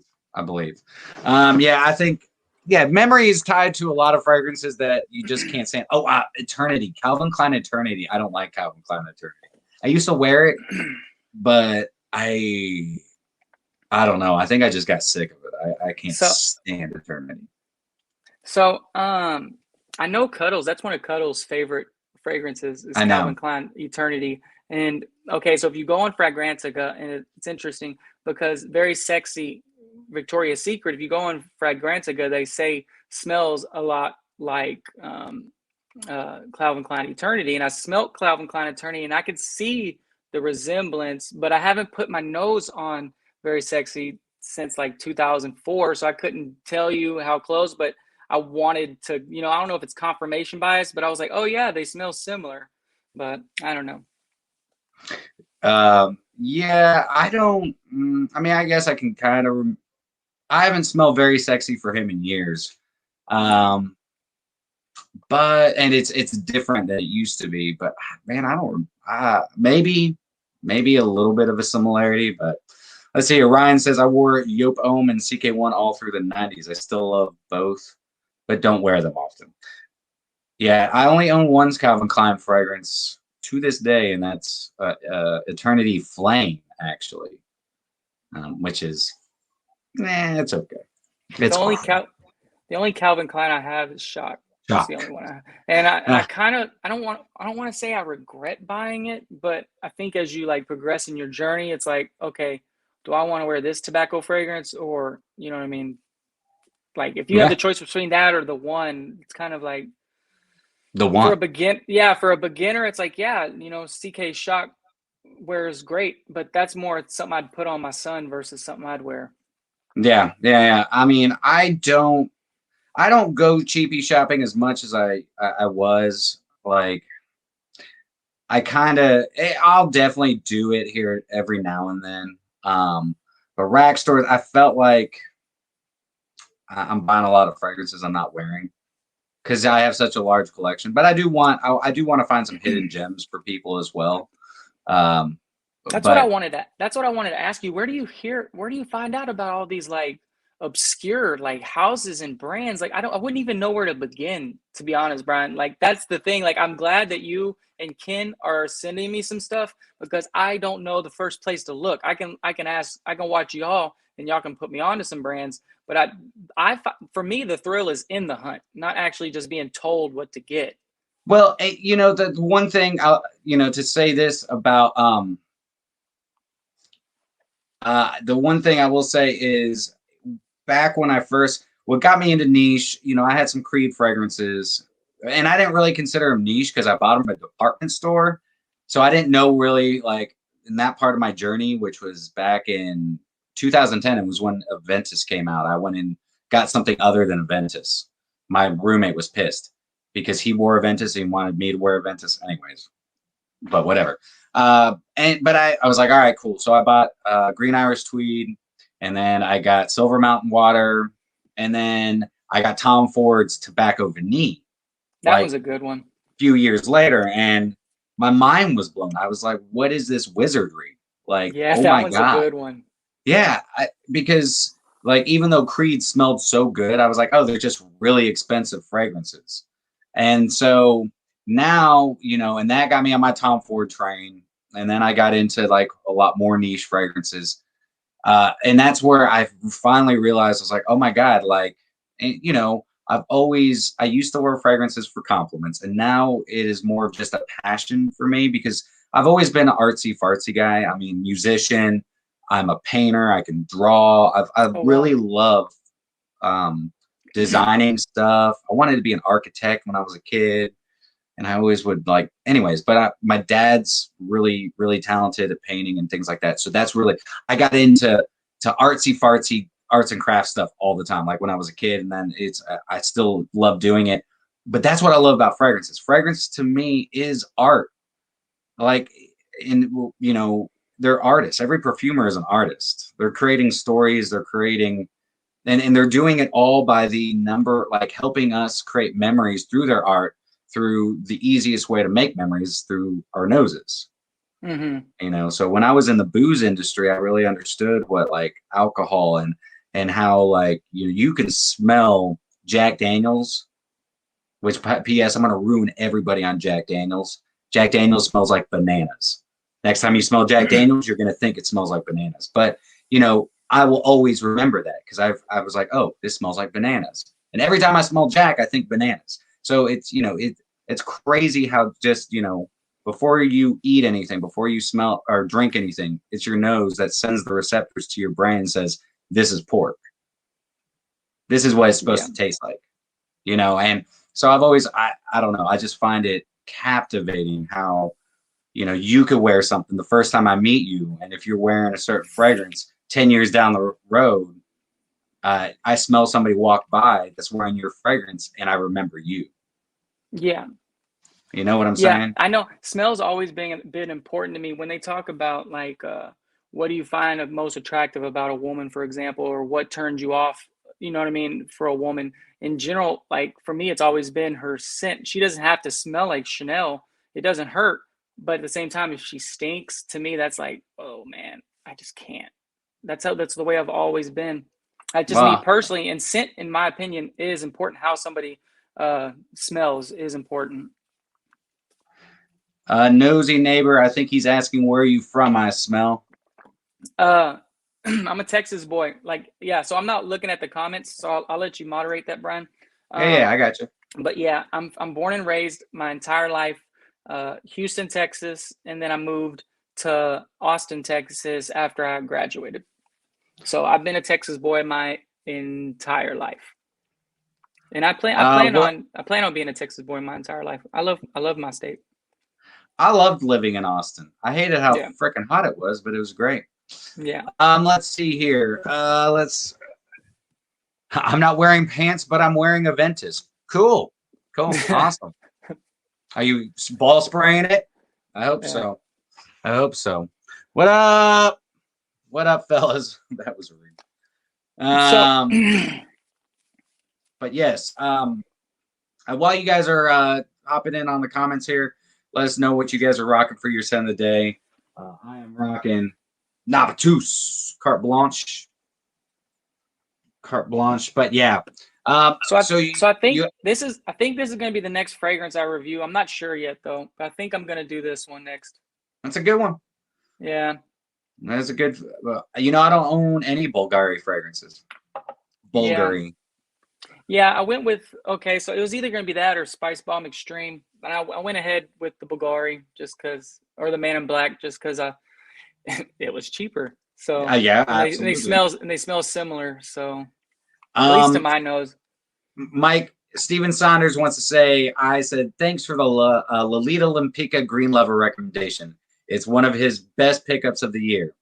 I think. Yeah, memory is tied to a lot of fragrances that you just can't stand. Eternity, Calvin Klein Eternity. I don't like Calvin Klein Eternity. I used to wear it, but I don't know. I think I just got sick of it. I can't stand Eternity. So, I know Cuddles. That's one of Cuddles' favorite fragrances. Is Calvin Klein Eternity. And okay, so if you go on Fragrantica, and it's interesting, because very sexy Victoria's Secret, if you go on Fragrantica, they say smells a lot like Calvin Klein Eternity, and I smelt Calvin Klein Eternity, and I could see the resemblance, but I haven't put my nose on Very Sexy since like 2004, so I couldn't tell you how close, but I wanted to, you know, I don't know if it's confirmation bias, but I was like, oh yeah, they smell similar, but I don't know. Yeah, I don't. I mean, I guess I can kind of. I haven't smelled Very Sexy for him in years, but and it's different than it used to be. But man, I don't. Maybe a little bit of a similarity, but let's see. Ryan says I wore Homme and CK1 all through the 90s. I still love both, but don't wear them often. Yeah, I only own one Calvin Klein fragrance to this day, and that's Eternity Flame, actually, which is, it's okay. It's the only Calvin Klein I have is Shock. That's the only one I have. And I don't want to say I regret buying it, but I think as you like progress in your journey, it's like, okay, do I want to wear this tobacco fragrance, or you know what I mean? Like if you have the choice between that or the one, it's kind of like the one for a beginner, it's like, yeah, you know, CK Shock wears great, but that's more something I'd put on my son versus something I'd wear. Yeah. I mean, I don't go cheapy shopping as much as I was. Like, I'll definitely do it here every now and then. But rack stores, I felt like I'm buying a lot of fragrances I'm not wearing because I have such a large collection. But I do want to find some hidden gems for people as well. That's what I wanted to ask you. Where do you find out about all these like obscure like houses and brands? Like I wouldn't even know where to begin, to be honest, Brian. Like that's the thing. Like I'm glad that you and Ken are sending me some stuff because I don't know the first place to look. I can watch y'all and y'all can put me onto some brands, but for me the thrill is in the hunt, not actually just being told what to get. Well, you know, the one thing to say this about the one thing I will say is back when what got me into niche, you know, I had some Creed fragrances and I didn't really consider them niche because I bought them at a department store. So I didn't know really like in that part of my journey, which was back in 2010. It was when Invictus came out. I went and got something other than Invictus. My roommate was pissed because he wore Invictus and wanted me to wear Invictus anyways, but whatever. But I was like, all right, cool. So I bought Green Irish Tweed, and then I got Silver Mountain Water, and then I got Tom Ford's Tobacco Vanille. That was a good one. A few years later, and my mind was blown. I was like, what is this wizardry? Like, yeah, oh that my one's God. A good one. Yeah, because like even though Creed smelled so good, I was like, oh, they're just really expensive fragrances. And so now, you know, and that got me on my Tom Ford train. And then I got into like a lot more niche fragrances. And that's where I finally realized I was like, oh my God, like, you know, I used to wear fragrances for compliments, and now it is more of just a passion for me because I've always been an artsy fartsy guy. I mean, musician, I'm a painter, I can draw. I've really loved designing stuff. I wanted to be an architect when I was a kid, and I always would like, anyways, but my dad's really, really talented at painting and things like that. So that's really, I got into artsy fartsy arts and crafts stuff all the time. Like when I was a kid, and then I still love doing it, but that's what I love about fragrances. Fragrance to me is art. Like, you know, they're artists. Every perfumer is an artist. They're creating stories. They're creating, and they're doing it all by the number, like helping us create memories through their art, through the easiest way to make memories through our noses. Mm-hmm. You know, so when I was in the booze industry, I really understood what like alcohol and how like you can smell Jack Daniels, which P.S. I'm going to ruin everybody on Jack Daniels. Jack Daniels smells like bananas. Next time you smell Jack Daniels, you're going to think it smells like bananas. But, you know, I will always remember that because I was like, oh, this smells like bananas. And every time I smell Jack, I think bananas. So it's, you know, it's crazy how just, you know, before you eat anything, before you smell or drink anything, it's your nose that sends the receptors to your brain and says, this is pork. This is what it's supposed to taste like, you know? And so I've always, I don't know, I just find it captivating how, you know, you could wear something the first time I meet you. And if you're wearing a certain fragrance 10 years down the road, I smell somebody walk by that's wearing your fragrance and I remember you. Yeah. You know what I'm saying? I know smells always been important to me. When they talk about like, what do you find most attractive about a woman, for example, or what turns you off, you know what I mean, for a woman in general, like for me, it's always been her scent. She doesn't have to smell like Chanel. It doesn't hurt. But at the same time, if she stinks, to me, that's like, oh man, I just can't. That's the way I've always been. Me personally, and scent, in my opinion, is important. How somebody smells is important. Nosy neighbor, I think he's asking where are you from, iSmell. I'm a Texas boy. Like, yeah, so I'm not looking at the comments, so I'll let you moderate that, Brian. Yeah, I got you. But yeah, I'm born and raised my entire life, Houston, Texas, and then I moved to Austin, Texas after I graduated. So I've been a Texas boy my entire life. And I plan on being a Texas boy my entire life. I love my state. I loved living in Austin. I hated how freaking hot it was, but it was great. Yeah. Let's see here. I'm not wearing pants, but I'm wearing a Ventus. Cool. Awesome. Are you ball spraying it? I hope so. I hope so. What up? What up, fellas? That was rude. But yes, while you guys are hopping in on the comments here, let us know what you guys are rocking for your scent of the day. I am rocking navitus, carte blanche. But yeah. I think this is going to be the next fragrance I review. I'm not sure yet though, but I think I'm going to do this one next. That's a good one. Yeah. That's a good. You know, I don't own any Bulgari fragrances. Bulgari. Yeah, I went with so it was either going to be that or Spice Bomb Extreme, but I went ahead with the Bulgari just because, or the Man in Black just because it was cheaper. So yeah, and they smell similar. So at least to my nose. Mike Steven Saunders wants to say, I said thanks for the Lolita Limpica Green Lover recommendation. It's one of his best pickups of the year.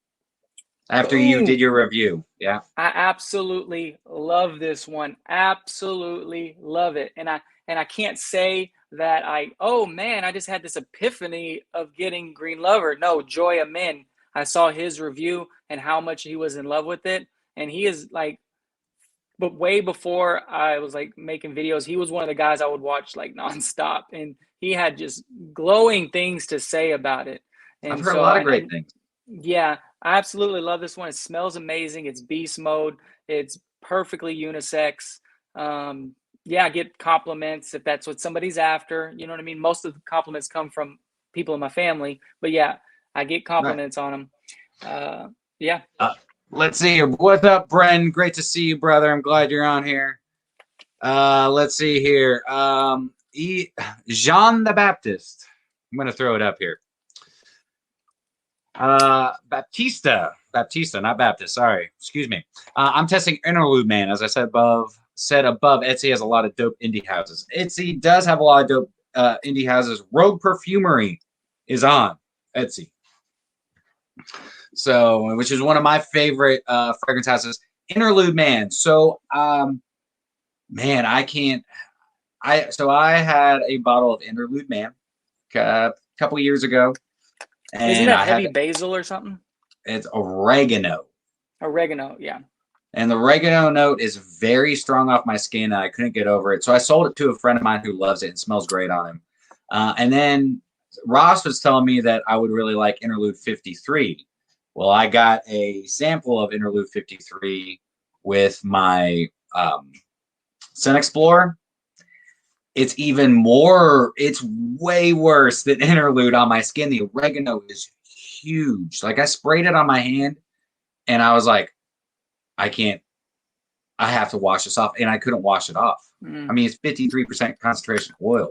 After you did your review. Yeah. I absolutely love this one. Absolutely love it. And I can't say that I just had this epiphany of getting Green Lover. No, Joy Amin. I saw his review and how much he was in love with it. And he is like, but way before I was like making videos, he was one of the guys I would watch like nonstop. And he had just glowing things to say about it. And I've heard a lot of great things. Yeah, I absolutely love this one. It smells amazing. It's beast mode. It's perfectly unisex. I get compliments if that's what somebody's after. You know what I mean? Most of the compliments come from people in my family. But yeah, I get compliments on them. Let's see here. What's up, Bren? Great to see you, brother. I'm glad you're on here. Let's see here. Jean the Baptist. I'm going to throw it up here. Baptista, not Baptist. Sorry, excuse me. I'm testing Interlude, man. As I said above, Etsy has a lot of dope indie houses. Etsy does have a lot of dope indie houses. Rogue Perfumery is on Etsy, so which is one of my favorite fragrance houses. Interlude, man. So, man, I had a bottle of Interlude, man, a couple years ago. And isn't that heavy basil or something? It's oregano. Oregano, yeah. And the oregano note is very strong off my skin, and I couldn't get over it. So I sold it to a friend of mine who loves it and smells great on him. And then Ross was telling me that I would really like Interlude 53. Well, I got a sample of Interlude 53 with my Scent Explorer. It's way worse than Interlude on my skin. The oregano is huge. Like I sprayed it on my hand and I was like, I have to wash this off. And I couldn't wash it off. I mean, it's 53% concentration oil.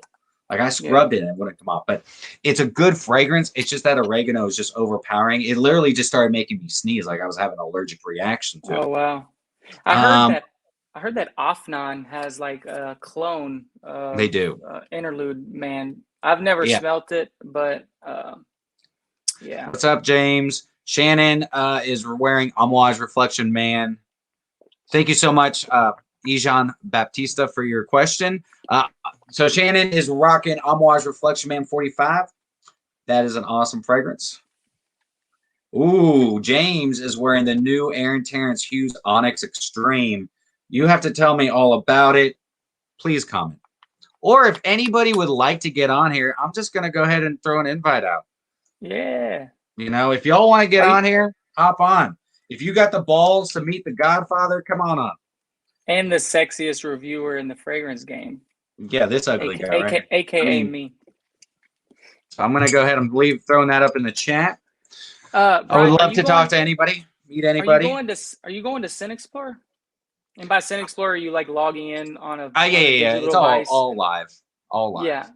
Like I scrubbed it and it wouldn't come off. But it's a good fragrance. It's just that oregano is just overpowering. It literally just started making me sneeze, like I was having an allergic reaction to it. Oh wow. I heard that Afnan has like a clone of They do. Interlude, man. I've never smelt it, but yeah. What's up, James? Shannon is wearing Amouage Reflection Man. Thank you so much, Ijan Baptista, for your question. So Shannon is rocking Amouage Reflection Man 45. That is an awesome fragrance. Ooh, James is wearing the new Terence Hughes Onyx Extreme. You have to tell me all about it. Please comment. Or if anybody would like to get on here, I'm just going to go ahead and throw an invite out. Yeah. You know, if y'all want to get on here, hop on. If you got the balls to meet the Godfather, come on. And the sexiest reviewer in the fragrance game. Yeah, this ugly guy, right? AKA me. So I'm going to go ahead and throwing that up in the chat. Brian, I would love to talk to anybody, meet anybody. Are you going to Scent Explorer? And by Scent Explorer, are you like logging in on a yeah. It's all live. Yeah.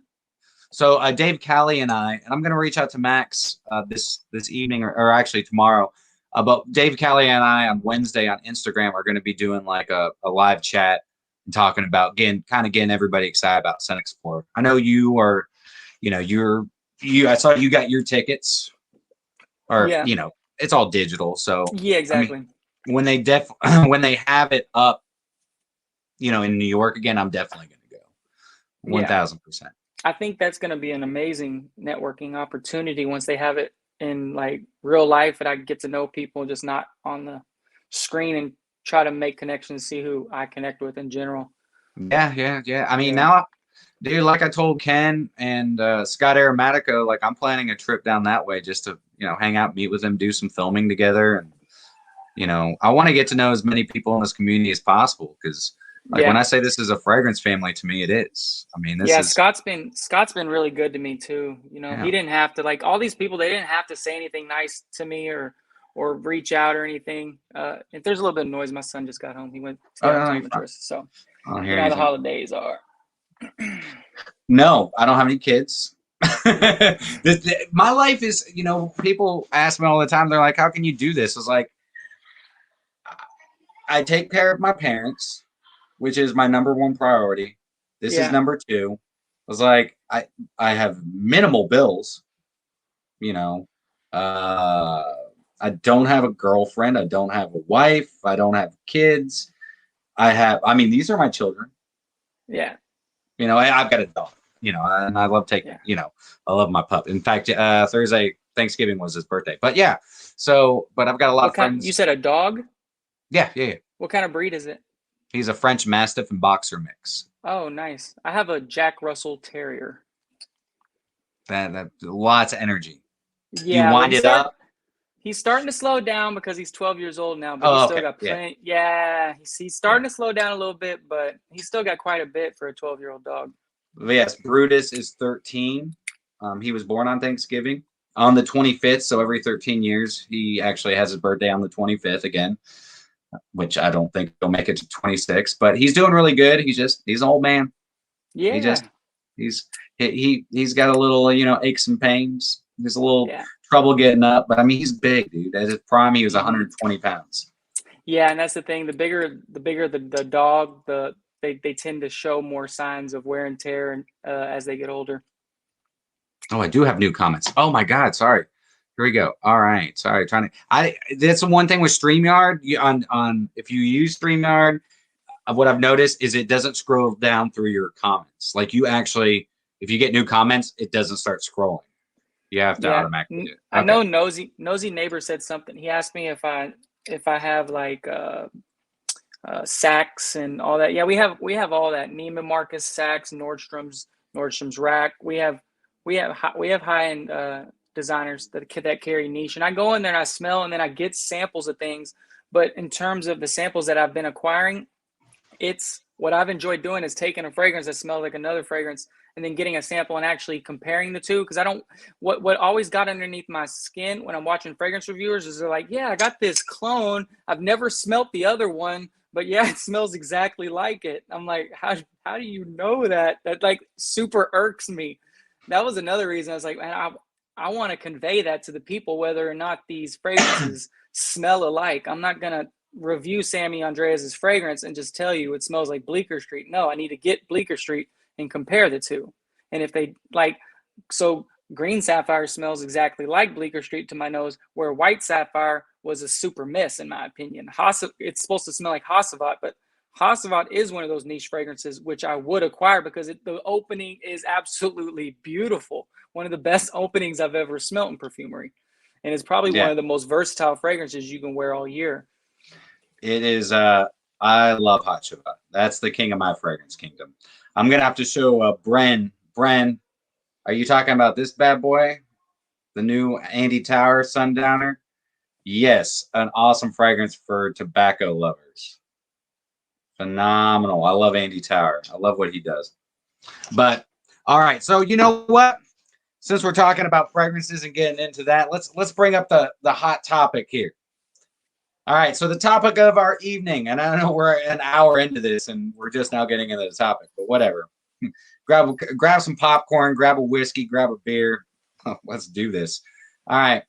So Dave Callie and I'm going to reach out to Max this evening or actually tomorrow. But Dave Callie and I on Wednesday on Instagram are going to be doing like a live chat and talking about getting everybody excited about Scent Explorer. I know you are, I saw you got your tickets, or it's all digital. So yeah, exactly. I mean, when they when they have it up, in New York again, I'm definitely going to go 1,000%. I think that's going to be an amazing networking opportunity once they have it in like real life, and I get to know people just not on the screen and try to make connections, see who I connect with in general. Yeah. I mean, now, dude, like I told Ken and Scott Aromatico, like I'm planning a trip down that way just to, hang out, meet with them, do some filming together. And, I want to get to know as many people in this community as possible because when I say this is a fragrance family, to me, it is. I mean, Scott's been really good to me too. He didn't have to, like all these people, they didn't have to say anything nice to me or reach out or anything. If there's a little bit of noise, my son just got home. He went to the optometrist, so the holidays are. No, I don't have any kids. My life is, people ask me all the time. They're like, "How can you do this?" I was like, I take care of my parents, which is my number one priority. This is number two. I was like, I have minimal bills. I don't have a girlfriend. I don't have a wife. I don't have kids. These are my children. Yeah. I've got a dog, and I love taking, I love my pup. In fact, Thursday, Thanksgiving was his birthday. But yeah, but I've got a lot of friends. You said a dog? Yeah. What kind of breed is it? He's a French Mastiff and Boxer mix. Oh, nice. I have a Jack Russell Terrier. That lots of energy. Yeah. You wind it up. He's starting to slow down because he's 12 years old now, but he's still got plenty. Yeah, he's starting to slow down a little bit, but he's still got quite a bit for a 12-year-old dog. Yes, Brutus is 13. He was born on Thanksgiving on the 25th, so every 13 years he actually has his birthday on the 25th again, which I don't think he'll make it to 26, but he's doing really good. He's an old man. Yeah. He's got a little, aches and pains. There's a little trouble getting up, but he's big, dude. At his prime, he was 120 pounds. Yeah, and that's the thing. The bigger the dog, they tend to show more signs of wear and tear as they get older. Oh, I do have new comments. Oh my God, sorry. Here we go. All right, sorry. That's the one thing with StreamYard. If you use StreamYard, what I've noticed is it doesn't scroll down through your comments. Like if you get new comments, it doesn't start scrolling. You have to automatically do it. Okay. I know Nosy Neighbor said something. He asked me if I have like Saks and all that. Yeah, we have all that. Neiman Marcus, Saks, Nordstrom's Rack. We have high end designers that carry niche, and I go in there and I smell and then I get samples of things. But in terms of the samples that I've been acquiring, it's what I've enjoyed doing is taking a fragrance that smells like another fragrance and then getting a sample and actually comparing the two. Because what always got underneath my skin when I'm watching fragrance reviewers is they're like, yeah, I got this clone. I've never smelt the other one, but yeah, it smells exactly like it. I'm like, how do you know that? That like super irks me. That was another reason I was like, man, I want to convey that to the people, whether or not these fragrances smell alike. I'm not going to review Sammy Andreas's fragrance and just tell you it smells like Bleecker Street. No, I need to get Bleecker Street and compare the two. And if they like, so green sapphire smells exactly like Bleecker Street to my nose, where white sapphire was a super miss in my opinion. It's supposed to smell like Hasselblad, but Hasselblad is one of those niche fragrances which I would acquire because the opening is absolutely beautiful. One of the best openings I've ever smelt in perfumery. And it's probably one of the most versatile fragrances you can wear all year. It is, I love Hot Shabbat. That's the king of my fragrance kingdom. I'm going to have to show Bren. Bren, are you talking about this bad boy? The new Andy Tower Sundowner? Yes, an awesome fragrance for tobacco lovers. Phenomenal. I love Andy Tower. I love what he does. But, all right. So, you know what? Since we're talking about fragrances and getting into that, let's bring up the hot topic here. All right, so the topic of our evening, and I know we're an hour into this and we're just now getting into the topic, but whatever. grab some popcorn, grab a whiskey, grab a beer. Let's do this. All right.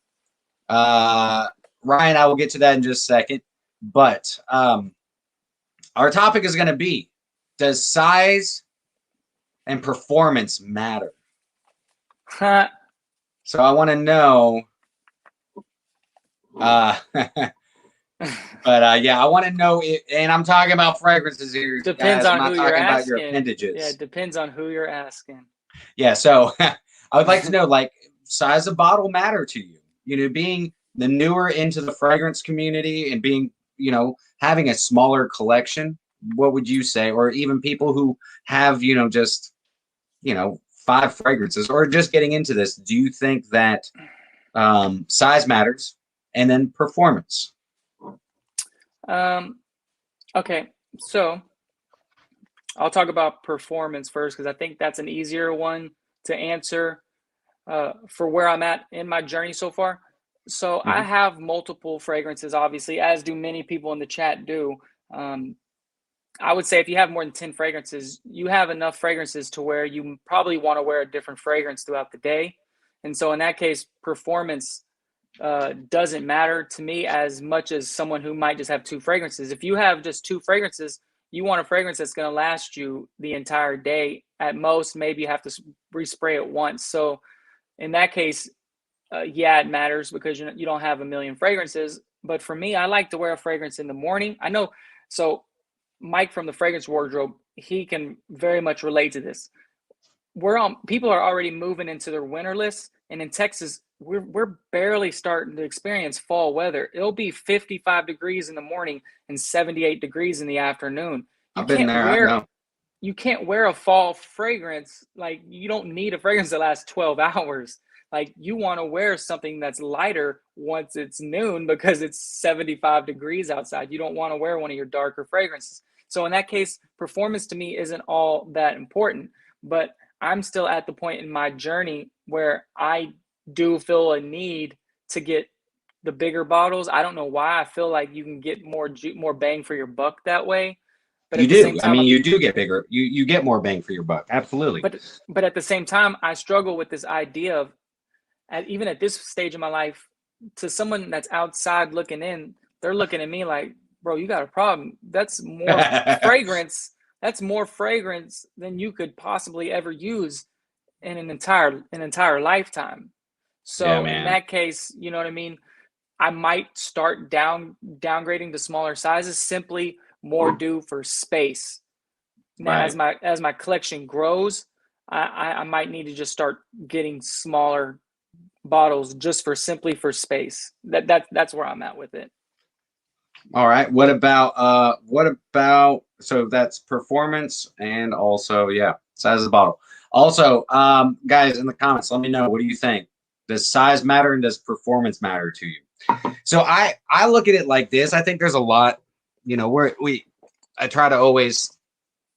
Ryan, I will get to that in just a second. But our topic is going to be, does size and performance matter? So I want to know... But yeah, I want to know it, and I'm talking about fragrances here. Depends guys. on I'm not who talking you're about asking. your appendages. Yeah, it depends on who you're asking. Yeah, so I would like to know, like, size of bottle matter to you? You know, being the newer into the fragrance community and being, you know, having a smaller collection, what would you say? Or even people who have, you know, just, you know, 5 fragrances or just getting into this, do you think that size matters and then performance? Okay, so I'll talk about performance first because I think that's an easier one to answer for where I'm at in my journey so far. So I have multiple fragrances, obviously, as do many people in the chat do. I would say if you have more than 10 fragrances, you have enough fragrances to where you probably want to wear a different fragrance throughout the day. And so in that case, performance doesn't matter to me as much as someone who might just have 2 fragrances. If you have just 2 fragrances, you want a fragrance that's going to last you the entire day. At most, maybe you have to respray it once. So in that case, yeah, it matters because you don't have a million fragrances. But for me, I like to wear a fragrance in the morning. I know. So Mike from the Fragrance Wardrobe, he can very much relate to this. People are already moving into their winter lists, and in Texas, we're barely starting to experience fall weather. It'll be 55 degrees in the morning and 78 degrees in the afternoon. I've been there. I know. You can't wear a fall fragrance. Like, you don't need a fragrance that lasts 12 hours. Like, you want to wear something that's lighter once it's noon because it's 75 degrees outside. You don't want to wear one of your darker fragrances. So in that case, performance to me isn't all that important, but I'm still at the point in my journey where I do feel a need to get the bigger bottles. I don't know why. I feel like you can get more bang for your buck that way. But you do. I mean, you do get bigger. You get more bang for your buck. Absolutely. But at the same time, I struggle with this idea of, even at this stage of my life, to someone that's outside looking in, they're looking at me like, bro, you got a problem. That's more fragrance. That's more fragrance than you could possibly ever use in an entire lifetime. So yeah, in that case, you know what I mean? I might start downgrading to smaller sizes, simply more due for space. Now, as my collection grows, I might need to just start getting smaller bottles just simply for space. That's where I'm at with it. All right. What about so that's performance and also, yeah, size of the bottle. Also, guys in the comments, let me know, what do you think? Does size matter and does performance matter to you? So I look at it like this. I think there's a lot, you know, I try to always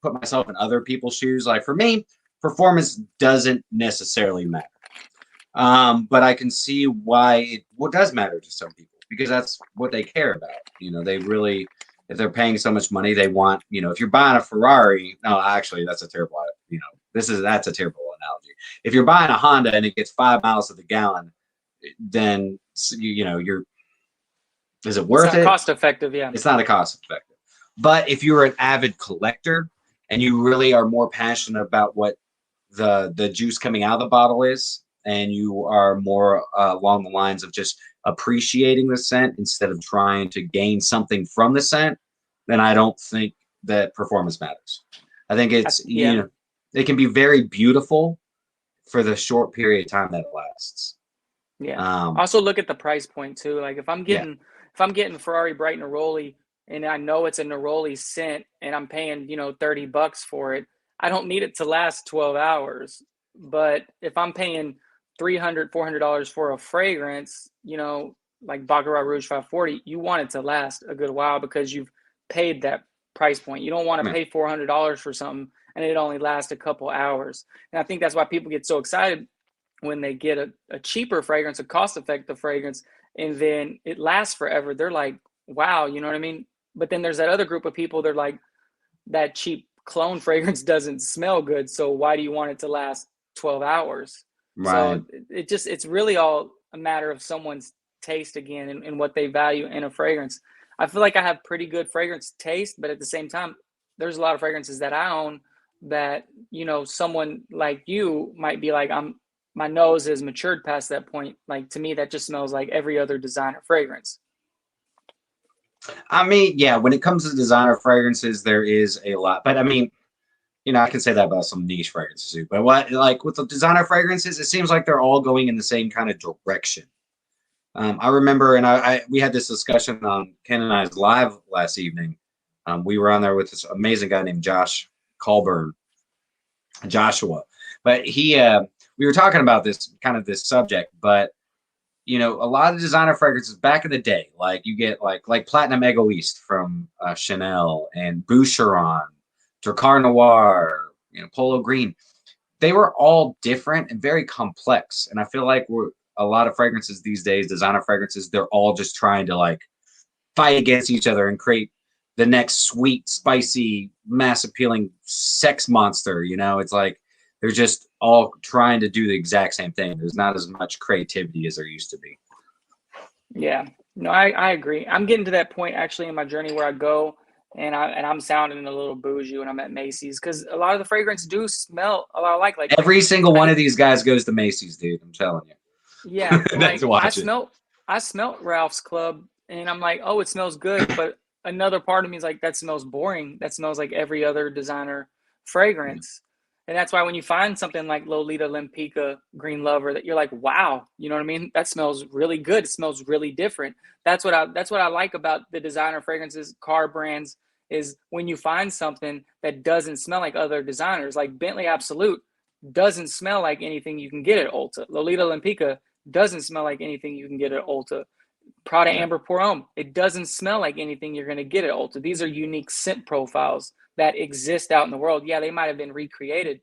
put myself in other people's shoes. Like for me, performance doesn't necessarily matter. But I can see why it does matter to some people, because that's what they care about. You know, they really if they're paying so much money, they want, you know, if you're buying a Ferrari, no, actually, that's a terrible, you know, that's a terrible analogy. If you're buying a Honda and it gets 5 miles to the gallon, then, you know, is it worth it? It's not cost effective, yeah. It's not a cost effective. But if you're an avid collector and you really are more passionate about what the juice coming out of the bottle is, and you are more along the lines of just appreciating the scent instead of trying to gain something from the scent, then I don't think that performance matters. I think it's, you know, it can be very beautiful for the short period of time that it lasts. Yeah. Also look at the price point too. Like if I'm getting Ferrari Bright Neroli and I know it's a Neroli scent and I'm paying, you know, $30 for it, I don't need it to last 12 hours. But if I'm paying $300, $400 for a fragrance, you know, like Baccarat Rouge 540, you want it to last a good while because you've paid that price point. You don't want to pay $400 for something and it only lasts a couple hours. And I think that's why people get so excited when they get a cheaper fragrance, a cost-effective fragrance, and then it lasts forever. They're like, wow, you know what I mean? But then there's that other group of people, they're like, that cheap clone fragrance doesn't smell good, so why do you want it to last 12 hours? Right. So it's really all a matter of someone's taste again and what they value in a fragrance. I feel like I have pretty good fragrance taste, but at the same time, there's a lot of fragrances that I own that, you know, someone like you might be like, my nose has matured past that point. Like to me, that just smells like every other designer fragrance. I mean, yeah, when it comes to designer fragrances, there is a lot, but I mean, you know, I can say that about some niche fragrances too. But what, like with the designer fragrances, it seems like they're all going in the same kind of direction. I remember, and we had this discussion on Ken and I's live last evening. We were on there with this amazing guy named Joshua. But we were talking about this subject, but you know, a lot of designer fragrances back in the day, like you get like Platinum Egoist from Chanel and Boucheron, Dracar Noir, you know, Polo Green. They were all different and very complex. And I feel like a lot of fragrances these days, designer fragrances, they're all just trying to like fight against each other and create the next sweet, spicy, mass appealing sex monster. You know, it's like they're just all trying to do the exact same thing. There's not as much creativity as there used to be. Yeah, no, I agree. I'm getting to that point actually in my journey where I go and I'm sounding a little bougie when I'm at Macy's because a lot of the fragrance do smell a lot like every single one of these guys goes to Macy's, dude. I'm telling you. Yeah, like I smelt Ralph's Club and I'm like, oh, it smells good, but another part of me is like, that smells boring. That smells like every other designer fragrance. And that's why when you find something like Lolita Lempica Green Lover that you're like, wow, you know what I mean? That smells really good. It smells really different. That's what I like about the designer fragrances, car brands, is when you find something that doesn't smell like other designers. Like Bentley Absolute doesn't smell like anything you can get at Ulta. Lolita Lempica doesn't smell like anything you can get at Ulta. Prada Amber Pour Homme, it doesn't smell like anything you're going to get at Ulta. These are unique scent profiles that exist out in the world. Yeah, they might have been recreated,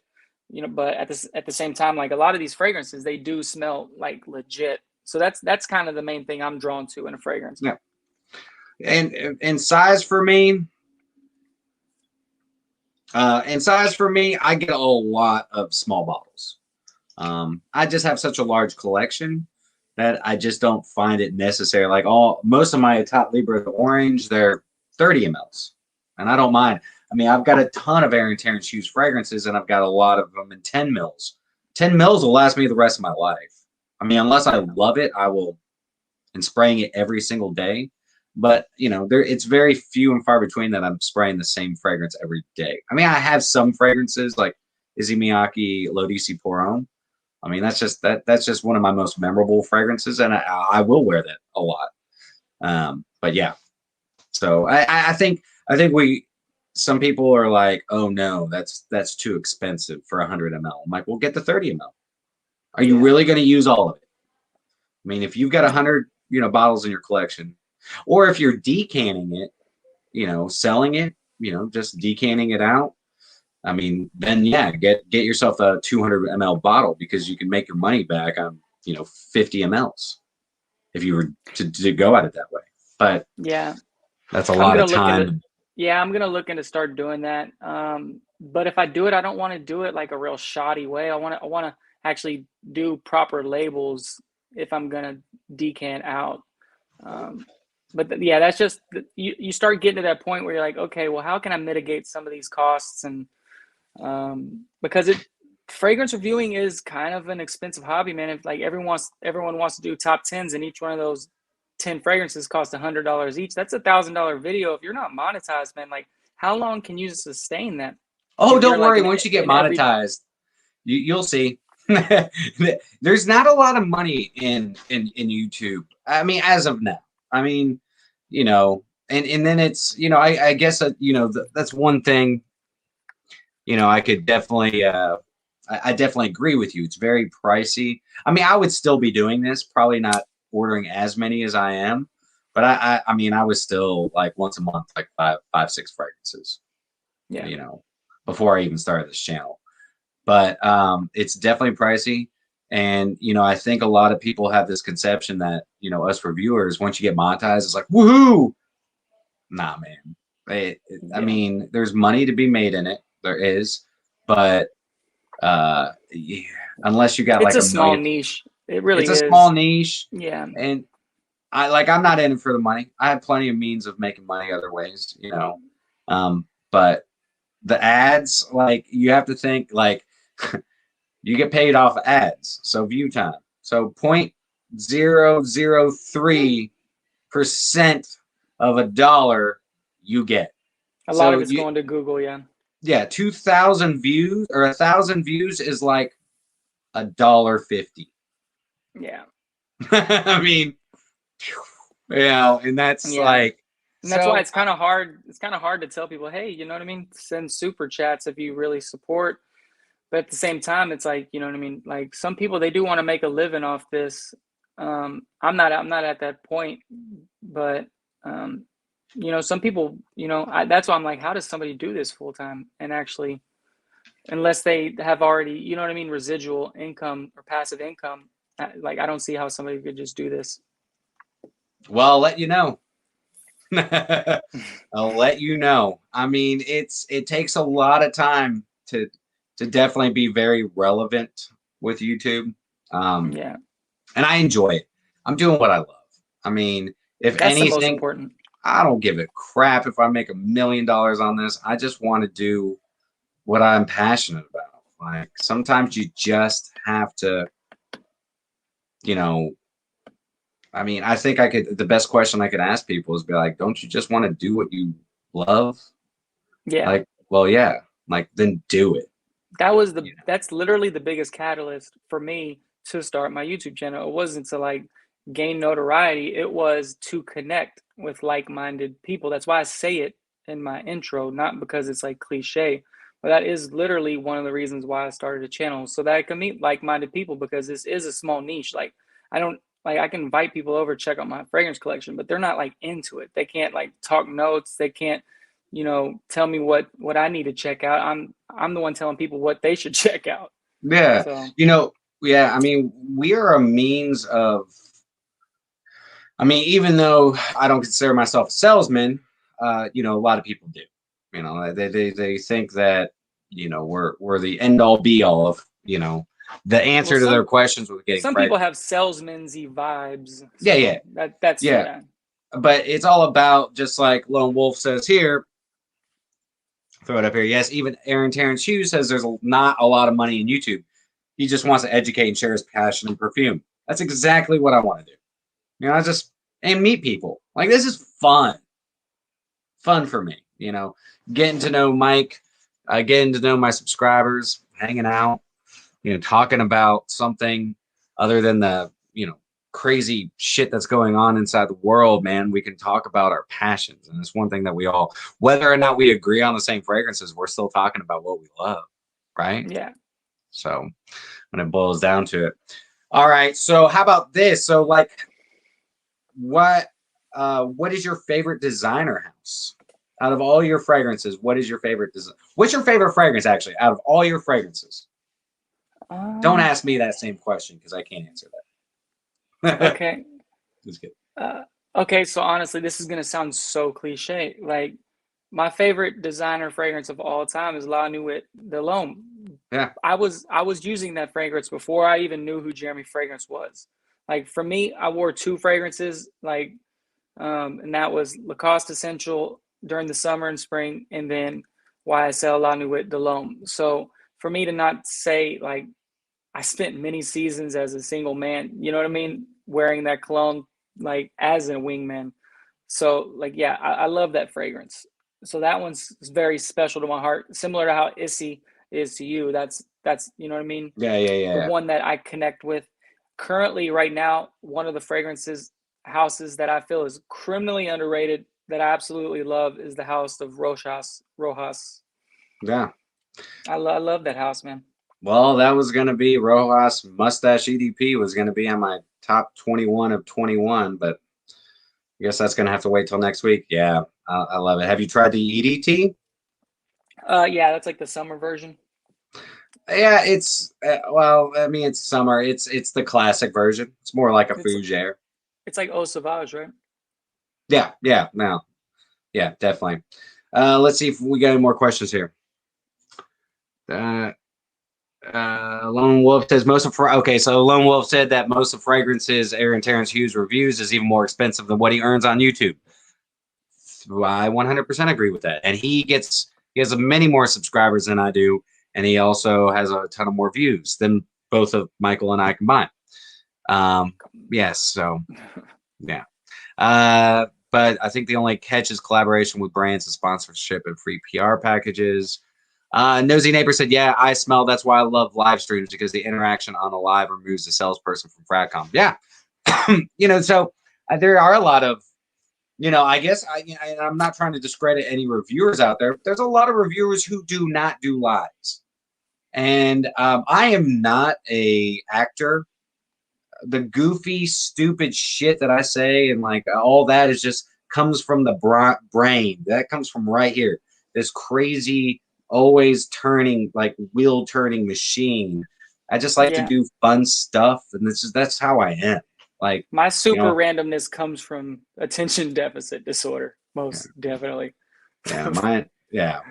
you know, but at the same time, like a lot of these fragrances, they do smell like legit. So that's kind of the main thing I'm drawn to in a fragrance. Yeah. And size for me, I get a lot of small bottles. I just have such a large collection that I just don't find it necessary. Like most of my Top Libre Orange, they're 30 mLs, and I don't mind. I mean, I've got a ton of Aaron Terence Hughes fragrances, and I've got a lot of them in 10 mils. 10 mils will last me the rest of my life. I mean, unless I love it, I will, and spraying it every single day. But, you know, it's very few and far between that I'm spraying the same fragrance every day. I mean, I have some fragrances like Issey Miyake L'Odyssée Pour Homme. I mean, that's just one of my most memorable fragrances, and I will wear that a lot. But yeah, so I think some people are like, oh no, that's too expensive for 100 ml. I'm like, well, get the 30 ml. Are you really going to use all of it? I mean, if you've got 100, you know, bottles in your collection, or if you're decanting it, you know, selling it, you know, just decanting it out. I mean, then yeah, get yourself a 200 ml bottle because you can make your money back on, you know, 50 mLs if you were to go at it that way. But yeah, That's a lot of time. Yeah, I'm gonna look into start doing that. But if I do it, I don't want to do it like a real shoddy way. I want to actually do proper labels if I'm gonna decant out. Yeah, that's just you start getting to that point where you're like, okay, well, how can I mitigate some of these costs? And because fragrance reviewing is kind of an expensive hobby, man. If like everyone wants to do top 10s, and each one of those 10 fragrances cost $100 each, that's $1,000 video. If you're not monetized, man, like how long can you sustain that? Oh, don't worry. Once you get monetized, you'll see. There's not a lot of money in YouTube. I mean, as of now. I mean, you know, and then it's, you know, I guess you know, that's one thing. You know, I could definitely I definitely agree with you. It's very pricey. I mean, I would still be doing this, probably not ordering as many as I am, but I mean, I was still like once a month, like five, 6 fragrances. Yeah. You know, before I even started this channel. But it's definitely pricey. And, you know, I think a lot of people have this conception that, you know, us reviewers, once you get monetized, it's like, woohoo. Nah, man. I mean, there's money to be made in it. There is. But yeah, unless you got it's like a small niche. It really is. It's a small niche. Yeah. And I'm not in it for the money. I have plenty of means of making money other ways, you know. But the ads, like, you have to think, like, you get paid off ads, so view time. So 0.003% of a dollar you get. A lot of it's going to Google, yeah. Yeah, 2,000 views or 1,000 views is like $1.50. Yeah. I mean, you know, and that's like, and that's why it's kind of hard. It's kind of hard to tell people, hey, you know what I mean? Send super chats if you really support. But at the same time, it's like, you know what I mean? Like some people, they do want to make a living off this. I'm not at that point, but you know, some people, you know, that's why I'm like, how does somebody do this full time and actually, unless they have already, you know what I mean, residual income or passive income, like I don't see how somebody could just do this. Well, I'll let you know. I'll let you know. I mean, it takes a lot of time to definitely be very relevant with YouTube. Yeah. And I enjoy it. I'm doing what I love. I mean, if that's anything, the most important. I don't give a crap if I make $1 million on this. I just want to do what I'm passionate about. Like sometimes you just have to, you know, I mean, I think the best question I could ask people is be like, don't you just want to do what you love? Yeah. Like, well, yeah, like then do it. That's literally the biggest catalyst for me to start my YouTube channel. It wasn't to like gain notoriety. It was to connect with like-minded people. That's why I say it in my intro, not because it's like cliche, but that is literally one of the reasons why I started a channel, so that I can meet like-minded people, because this is a small niche. Like I can invite people over, check out my fragrance collection, but they're not like into it. They can't like talk notes. They can't, you know, tell me what I need to check out. I'm the one telling people what they should check out. Yeah. So. You know, yeah, I mean, we are a means of, I mean, even though I don't consider myself a salesman, you know, a lot of people do. You know, they think that, you know, we're the end all be all of, you know, the answer to their questions with getting some people have salesman-y vibes. So yeah. That's yeah. But it's all about, just like Lone Wolf says here, throw it up here. Yes, even Terence Hughes says there's not a lot of money in YouTube. He just wants to educate and share his passion in perfume. That's exactly what I want to do. You know, and meet people. Like, this is fun. Fun for me, you know, getting to know Mike, getting to know my subscribers, hanging out, you know, talking about something other than the, you know, crazy shit that's going on inside the world, man. We can talk about our passions. And it's one thing that we all, whether or not we agree on the same fragrances, we're still talking about what we love, right? Yeah. So when it boils down to it. All right. So how about this? So like, what is your favorite designer house? Out of all your fragrances, what is your favorite design? What's your favorite fragrance, actually, out of all your fragrances? Don't ask me that same question, because I can't answer that. Okay. Just kidding. Okay, so honestly, this is gonna sound so cliche. Like my favorite designer fragrance of all time is La Nuit de l'Homme. Yeah. I was using that fragrance before I even knew who Jeremy Fragrance was. Like for me, I wore two fragrances, like and that was Lacoste Essential during the summer and spring, and then YSL La Nuit de l'Homme. So for me to not say like I spent many seasons as a single man, you know what I mean, wearing that cologne like as a wingman. So like yeah, I love that fragrance. So that one's very special to my heart, similar to how Issy is to you. That's you know what I mean? Yeah, yeah, The yeah. one that I connect with. Currently, right now, one of the fragrances houses that I feel is criminally underrated that I absolutely love is the house of Rojas. Yeah. I love that house, man. Well, that was going to be Rojas Mustache EDP was going to be on my top 21 of 21, but I guess that's going to have to wait till next week. Yeah, I love it. Have you tried the EDT? Yeah, that's like the summer version. Yeah, it's well, I mean, it's summer. It's the classic version. It's more like a It's fougere. it's like Eau Sauvage, right? Yeah, yeah, no, yeah, definitely. Let's see if we got any more questions here. Uh, Lone Wolf says most of okay, so Lone Wolf said that most of fragrances Aaron Terence Hughes reviews is even more expensive than what he earns on YouTube. I 100% agree with that, and he has many more subscribers than I do, and he also has a ton of more views than both of Michael and I combined. Yes, so yeah. But I think the only catch is collaboration with brands and sponsorship and free PR packages. Nosy Neighbor said, yeah, iSmell. That's why I love live streams because the interaction on the live removes the salesperson from Fragcom. Yeah. So there are a lot of, I guess I'm not trying to discredit any reviewers out there. There's a lot of reviewers who do not do lives. And I am not a actor. The goofy, stupid shit that I say and like all that is just comes from the brain. That comes from right here. This crazy, always turning, like wheel turning machine. I just like to Yeah. do fun stuff, and that's how I am. Like My super randomness comes from attention deficit disorder, most definitely. Yeah, yeah.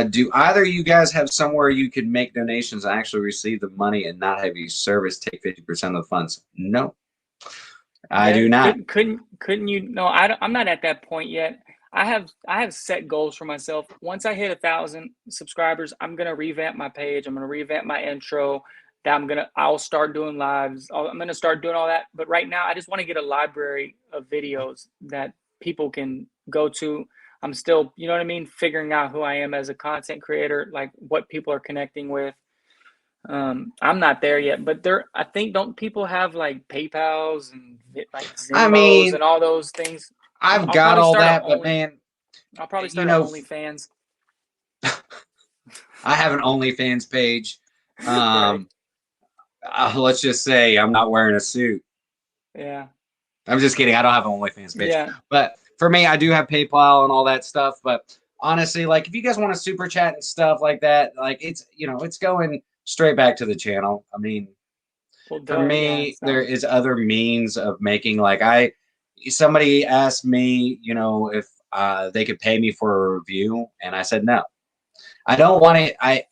Do either of you guys have somewhere you could make donations and actually receive the money and not have your service take 50% of the funds? No, I do not. Couldn't you? No, I'm not at that point yet. I have set goals for myself. Once I hit 1,000 subscribers, I'm gonna revamp my page. I'm gonna revamp my intro. I'll start doing lives. I'm gonna start doing all that. But right now, I just want to get a library of videos that people can go to. I'm still, you know what I mean, figuring out who I am as a content creator, like what people are connecting with. I'm not there yet, but I think don't people have like PayPal's and like I Venmos mean, and all those things? I've I'll got probably all start that, but man, I'll probably start an OnlyFans. I have an OnlyFans page. Right. Let's just say I'm not wearing a suit. Yeah. I'm just kidding. I don't have an OnlyFans page. Yeah. But for me, I do have PayPal and all that stuff. But honestly, like if you guys want to super chat and stuff like that, like it's going straight back to the channel. I mean, for me, there is other means of making somebody asked me, if they could pay me for a review, and I said no. I don't want it. I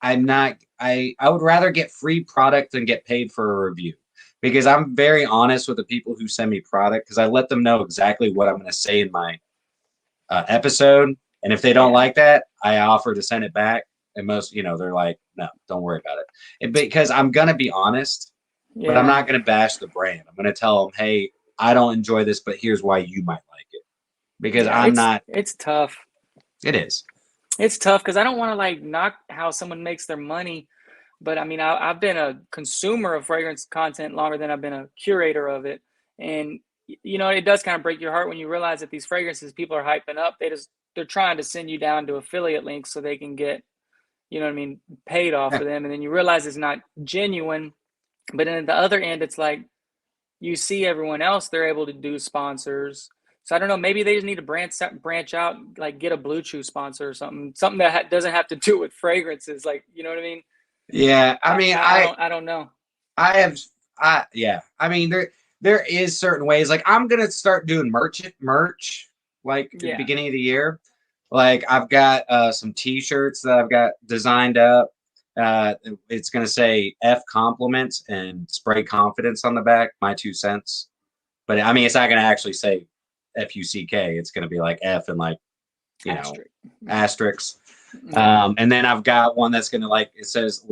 would rather get free product than get paid for a review because I'm very honest with the people who send me product because I let them know exactly what I'm going to say in my episode. And if they don't like that, I offer to send it back. And most, they're like, no, don't worry about it. Because I'm going to be honest, but I'm not going to bash the brand. I'm going to tell them, hey, I don't enjoy this, but here's why you might like it. Because It's tough. It is. It's tough because I don't want to like knock how someone makes their money. But I mean, I've been a consumer of fragrance content longer than I've been a curator of it. And, it does kind of break your heart when you realize that these fragrances people are hyping up. They're trying to send you down to affiliate links so they can get, paid off of them. And then you realize it's not genuine. But then at the other end, it's like you see everyone else, they're able to do sponsors. So I don't know, maybe they just need to branch out, like get a Blue Chew sponsor or something that doesn't have to do with fragrances. Like, you know what I mean? Yeah, I mean, I don't know. Yeah. I mean, there is certain ways. Like I'm gonna start doing merch like at the beginning of the year. Like I've got some T-shirts that I've got designed up. It's gonna say F compliments and spray confidence on the back. My 2 cents. But I mean, it's not gonna actually say FUCK. It's gonna be like F and like asterisks. And then I've got one that's gonna like it says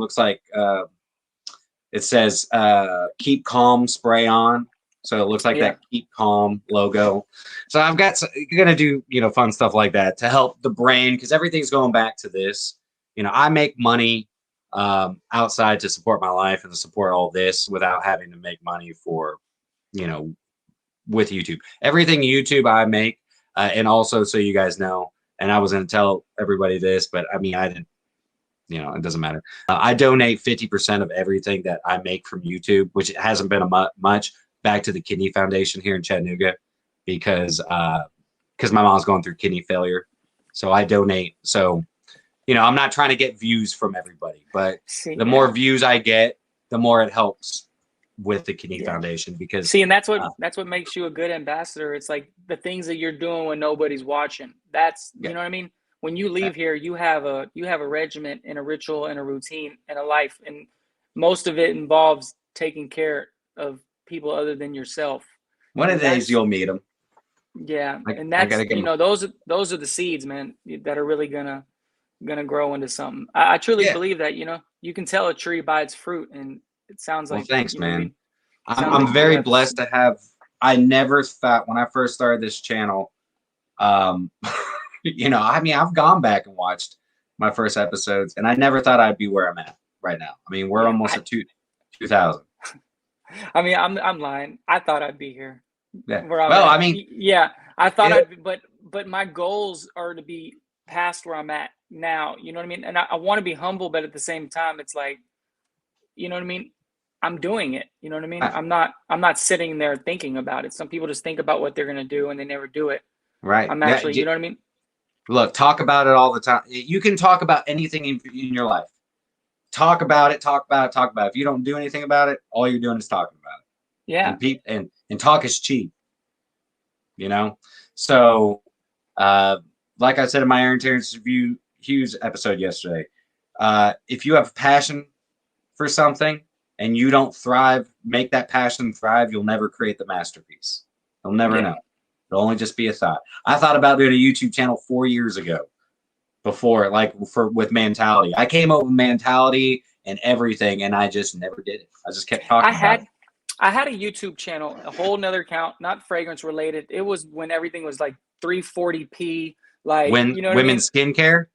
keep calm spray on. So it looks like that keep calm logo. So I've got you're gonna do fun stuff like that to help the brand, because everything's going back to this. I make money outside to support my life and to support all this without having to make money for with YouTube. Everything YouTube I make, and also so you guys know, and I was gonna tell everybody this, but I mean I didn't. It doesn't matter. I donate 50% of everything that I make from YouTube, which hasn't been much, back to the Kidney Foundation here in Chattanooga, because my mom's going through kidney failure. So I donate. So, I'm not trying to get views from everybody, but the more views I get, the more it helps with the Kidney Foundation. Because and that's what makes you a good ambassador. It's like the things that you're doing when nobody's watching. That's you know what I mean? When you leave here, you have a regiment and a ritual and a routine and a life, and most of it involves taking care of people other than yourself. One of the days you'll meet them. Yeah, and that's those are the seeds, man, that are really gonna grow into something. I truly believe that. You can tell a tree by its fruit, and it sounds like. Well, thanks, man. I'm very blessed to have. I never thought when I first started this channel. I mean, I've gone back and watched my first episodes, and I never thought I'd be where I'm at right now. I mean, we're almost at 2,000. I mean, I'm lying. I thought I'd be here. Yeah. Well, I mean, I thought I'd be, but my goals are to be past where I'm at now. You know what I mean? And I want to be humble, but at the same time, it's like, you know what I mean? I'm doing it. You know what I mean? I'm not sitting there thinking about it. Some people just think about what they're gonna do and they never do it. Right. I'm actually, you know what I mean? Look, talk about it all the time. You can talk about anything in your life. Talk about it. If you don't do anything about it, all you're doing is talking about it. Yeah. And talk is cheap. So, like I said in my Aaron Terence review Hughes episode yesterday, if you have passion for something and you don't make that passion thrive, you'll never create the masterpiece. You'll never know. It'll only just be a thought. I thought about doing a YouTube channel 4 years ago before, with mentality. I came up with mentality and everything, and I just never did it. I just kept talking about it. I had a YouTube channel, a whole nother account, not fragrance related. It was when everything was like 340p, women's skincare?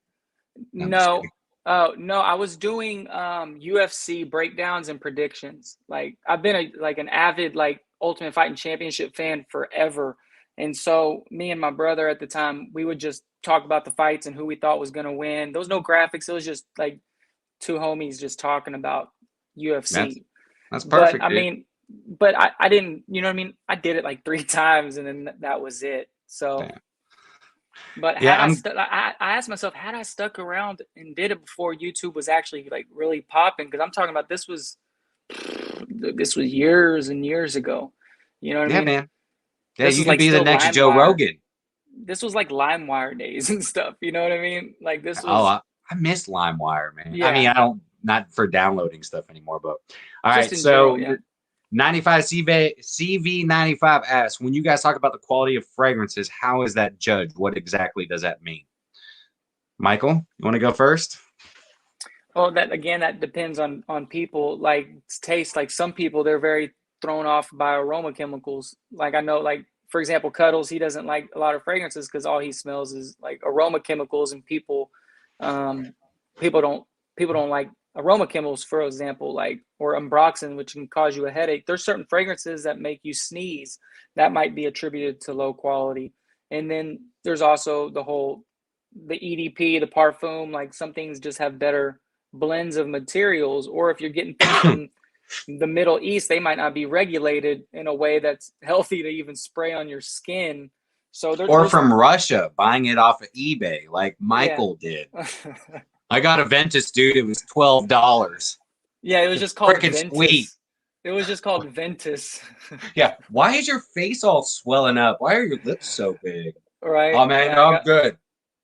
No. Oh, no, I was doing UFC breakdowns and predictions. Like I've been an avid Ultimate Fighting Championship fan forever. And so me and my brother at the time, we would just talk about the fights and who we thought was going to win. There was no graphics. It was just like two homies just talking about UFC. That's perfect. But I mean, I didn't, you know what I mean? I did it like 3 times and then that was it. So, damn. But I asked myself, had I stuck around and did it before YouTube was actually really popping? Because I'm talking about this was years and years ago. You know what I mean? Man. Yeah, you could be the next Joe Rogan. This was like LimeWire days and stuff. You know what I mean? Like this was. Oh, I miss LimeWire, man. Yeah. I mean, not for downloading stuff anymore, but all right. So 95 CV95 asks, when you guys talk about the quality of fragrances, how is that judged? What exactly does that mean? Michael, you want to go first? Well, that depends on people. Like taste. Like some people, they're very thrown off by aroma chemicals. Like I know, for example, Cuddles, he doesn't like a lot of fragrances because all he smells is like aroma chemicals, and people don't like aroma chemicals, for example, or Ambroxan, which can cause you a headache. There's certain fragrances that make you sneeze that might be attributed to low quality. And then there's also the EDP, the parfum, like some things just have better blends of materials, or if you're getting things from the Middle East, they might not be regulated in a way that's healthy to even spray on your skin. So or from Russia, buying it off of eBay, like Michael did. I got a Ventus, dude. It was $12. Yeah, it was just called Ventus. Sweet. It was just called Ventus. Yeah. Why is your face all swelling up? Why are your lips so big? Right? Oh man, Yeah, no, I'm good.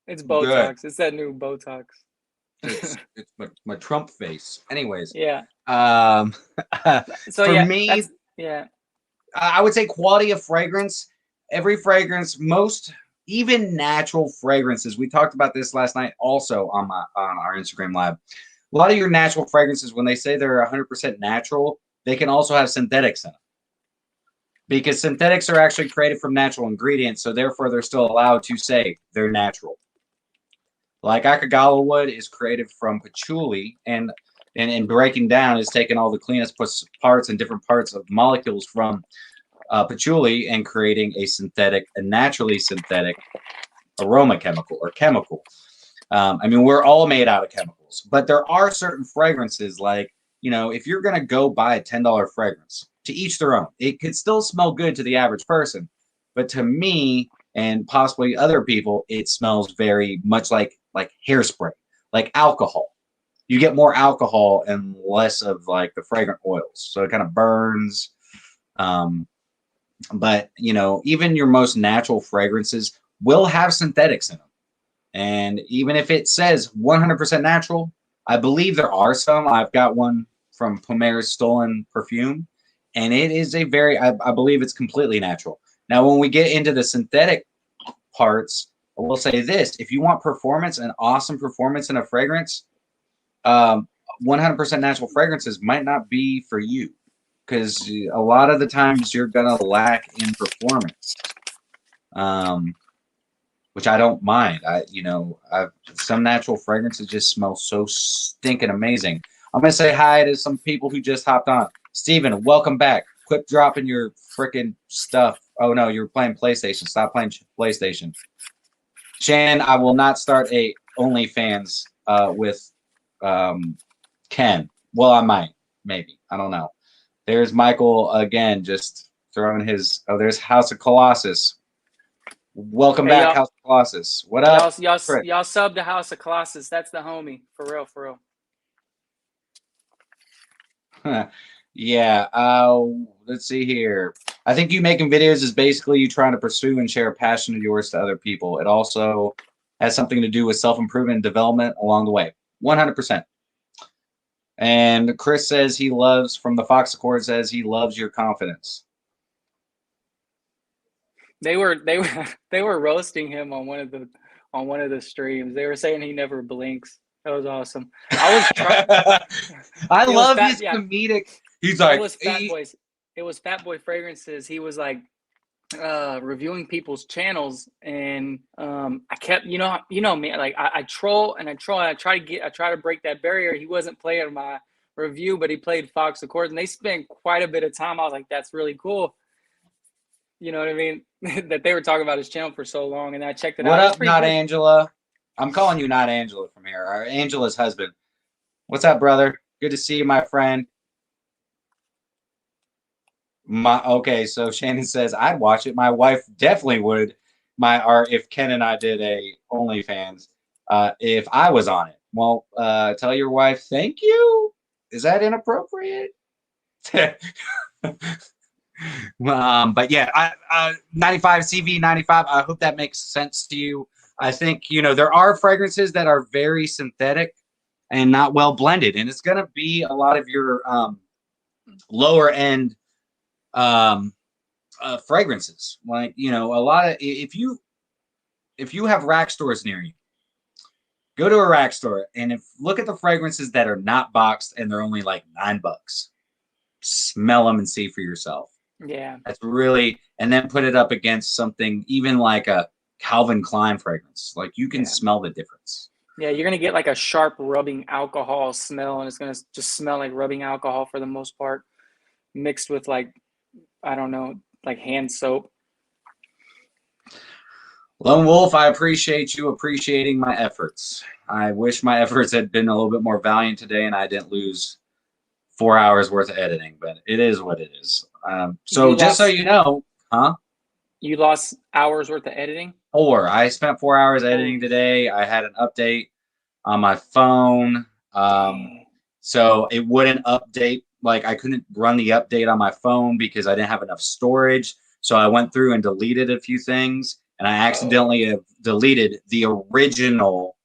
It's I'm Botox. good. It's that new Botox. It's my Trump face. Anyways. Yeah. So For yeah, me, I would say quality of fragrance. Every fragrance, most even natural fragrances. We talked about this last night also on our Instagram live. A lot of your natural fragrances, when they say they're 100% natural, they can also have synthetics in them. Because synthetics are actually created from natural ingredients, so therefore they're still allowed to say they're natural. Like Akagala wood is created from patchouli, and breaking down is taking all the cleanest parts and different parts of molecules from patchouli and creating a naturally synthetic aroma chemical or chemical. I mean, we're all made out of chemicals, but there are certain fragrances like, if you're going to go buy a $10 fragrance, to each their own, it could still smell good to the average person. But to me and possibly other people, it smells very much like hairspray, like alcohol. You get more alcohol and less of like the fragrant oils. So it kind of burns. But, even your most natural fragrances will have synthetics in them. And even if it says 100% natural, I believe there are some. I've got one from Pommer's Stolen Perfume, and it is I believe it's completely natural. Now, when we get into the synthetic parts, I will say this. If you want performance and awesome performance in a fragrance, 100% natural fragrances might not be for you, because a lot of the times you're going to lack in performance. Which I don't mind. Some natural fragrances just smell so stinking amazing. I'm going to say hi to some people who just hopped on. Steven, welcome back. Quit dropping your freaking stuff. Oh, no, you're playing PlayStation. Stop playing PlayStation. Shannon, I will not start a OnlyFans with Ken. Well, I might. Maybe. I don't know. There's Michael again, just throwing his... Oh, there's House of Colossus. Welcome back, House of Colossus. What up? Y'all sub to House of Colossus. That's the homie. For real, for real. Yeah. Let's see here. I think you making videos is basically you trying to pursue and share a passion of yours to other people. It also has something to do with self-improvement and development along the way. 100%. And Chris says from the Fox Accord says he loves your confidence. They were roasting him on one of the streams. They were saying he never blinks. That was awesome. I love his comedic. He's like, it was Fat Boy Fragrances. He was like reviewing people's channels, and I kept, me, like I troll and I try to break that barrier. He wasn't playing my review, but he played Fox Accords, and they spent quite a bit of time. I was like, that's really cool. You know what I mean? That they were talking about his channel for so long, and I checked it out. What up, Not cool. Angela? I'm calling you Not Angela from here. Or Angela's husband. What's up, brother? Good to see you, my friend. Okay, so Shannon says I'd watch it. My wife definitely would. If Ken and I did a OnlyFans, if I was on it. Well, tell your wife thank you. Is that inappropriate? But yeah, 95 CV 95. I hope that makes sense to you. I think there are fragrances that are very synthetic and not well blended, and it's going to be a lot of your lower end fragrances. Like a lot of if you have rack stores near you, go to a rack store and look at the fragrances that are not boxed and they're only like $9. Smell them and see for yourself. Yeah, that's really, and then put it up against something even like a Calvin Klein fragrance. Like you can smell the difference. Yeah, you're gonna get like a sharp rubbing alcohol smell, and it's gonna just smell like rubbing alcohol for the most part, mixed with like, I don't know, like hand soap. Lone Wolf, I appreciate you appreciating my efforts. I wish my efforts had been a little bit more valiant today, and I didn't lose 4 hours worth of editing. But it is what it is. So you know, huh? You lost hours worth of editing? 4. I spent 4 hours editing today. I had an update on my phone. So it wouldn't update like I couldn't run the update on my phone because I didn't have enough storage. So I went through and deleted a few things, and I accidentally have deleted the original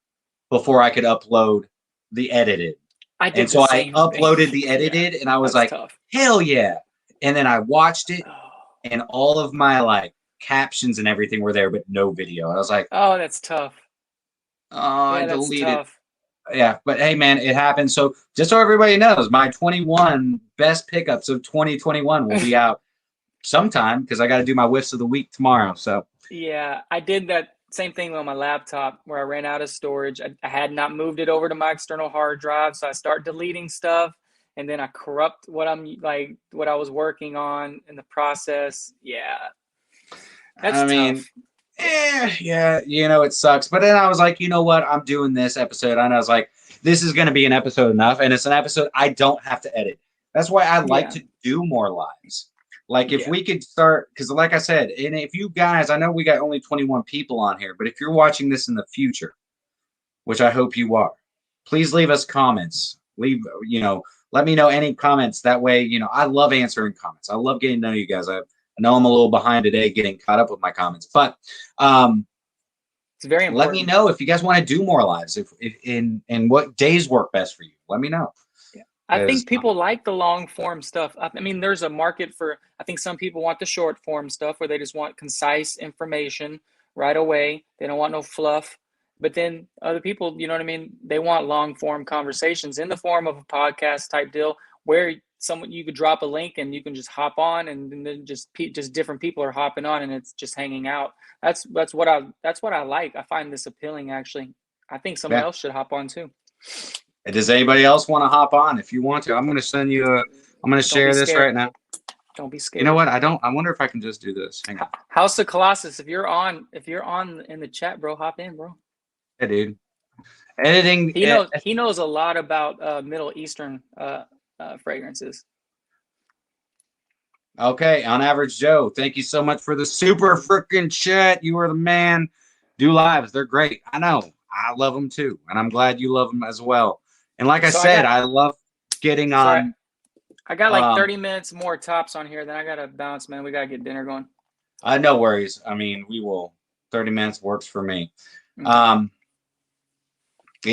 before I could upload the edited. I did and so I uploaded thing. the edited, and I was like, tough. hell yeah. And then I watched it, Oh. and all of my like captions and everything were there, but no video. I was like, oh, that's tough. I deleted. Tough. Yeah, but hey, man, it happened. So just so everybody knows, my 21 best pickups of 2021 will be out sometime because I got to do my whiffs of the week tomorrow. So yeah, I did that same thing on my laptop where I ran out of storage. I had not moved it over to my external hard drive, so I start deleting stuff, and then I corrupt what I was working on in the process. Yeah, that's tough. Yeah, it sucks. But then I was like, you know what? I'm doing this episode, and I was like, this is going to be an episode enough, and it's an episode I don't have to edit. That's why I like to do more lives. Like if we could start, because like I said, and if you guys, I know we got only 21 people on here, but if you're watching this in the future, which I hope you are, please leave us comments. Let me know any comments. That way, I love answering comments. I love getting to know you guys. I know I'm a little behind today getting caught up with my comments, but it's very important. Let me know if you guys want to do more lives, if what days work best for you. Let me know. I think people like the long form stuff. I mean, there's a market for, I think some people want the short form stuff where they just want concise information right away. They don't want no fluff. But then other people, you know what I mean? They want long form conversations in the form of a podcast type deal where you could drop a link and you can just hop on, and then just different people are hopping on and it's just hanging out. That's what I like. I find this appealing, actually. I think someone else should hop on too. Does anybody else want to hop on? If you want to, I'm going to send you I'm going to share this right now. Don't be scared. You know what? I wonder if I can just do this. Hang on. House of Colossus, if you're on in the chat, bro, hop in, bro. Hey, dude. Editing. He knows a lot about Middle Eastern fragrances. Okay, on average Joe, thank you so much for the super freaking chat. You are the man. Do lives. They're great. I know. I love them too. And I'm glad you love them as well. And like I said, I love getting on. I got like 30 minutes more tops on here. Then I got to bounce, man. We got to get dinner going. No worries. I mean, we will. 30 minutes works for me. Okay.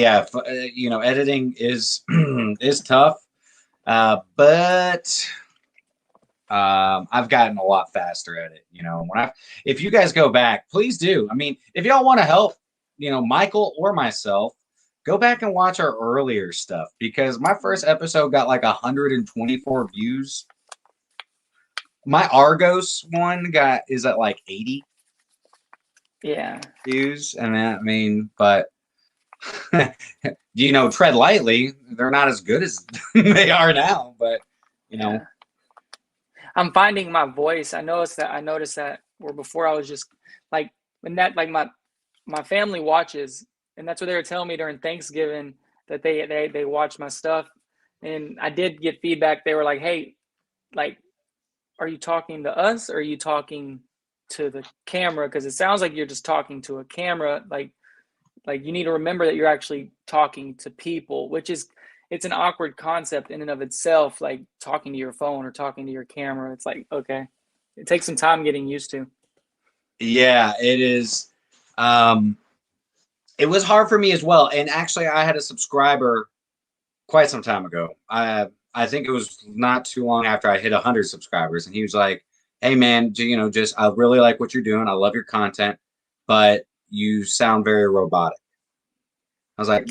Editing is is tough. But I've gotten a lot faster at it. If you guys go back, please do. I mean, if y'all want to help, Michael or myself, go back and watch our earlier stuff, because my first episode got like 124 views. My Argos one is at like 80 views. And but tread lightly. They're not as good as they are now, but I'm finding my voice. I noticed that where before I was just like, when that, like my family watches, and that's what they were telling me during Thanksgiving, that they watch my stuff. And I did get feedback. They were like, hey, like, are you talking to us or are you talking to the camera? Because it sounds like you're just talking to a camera. Like you need to remember that you're actually talking to people, it's an awkward concept in and of itself, like talking to your phone or talking to your camera. It's like, okay, it takes some time getting used to. Yeah, it is. It was hard for me as well. And actually, I had a subscriber quite some time ago. I think it was not too long after I hit 100 subscribers. And he was like, hey, man, I really like what you're doing. I love your content, but you sound very robotic. I was like,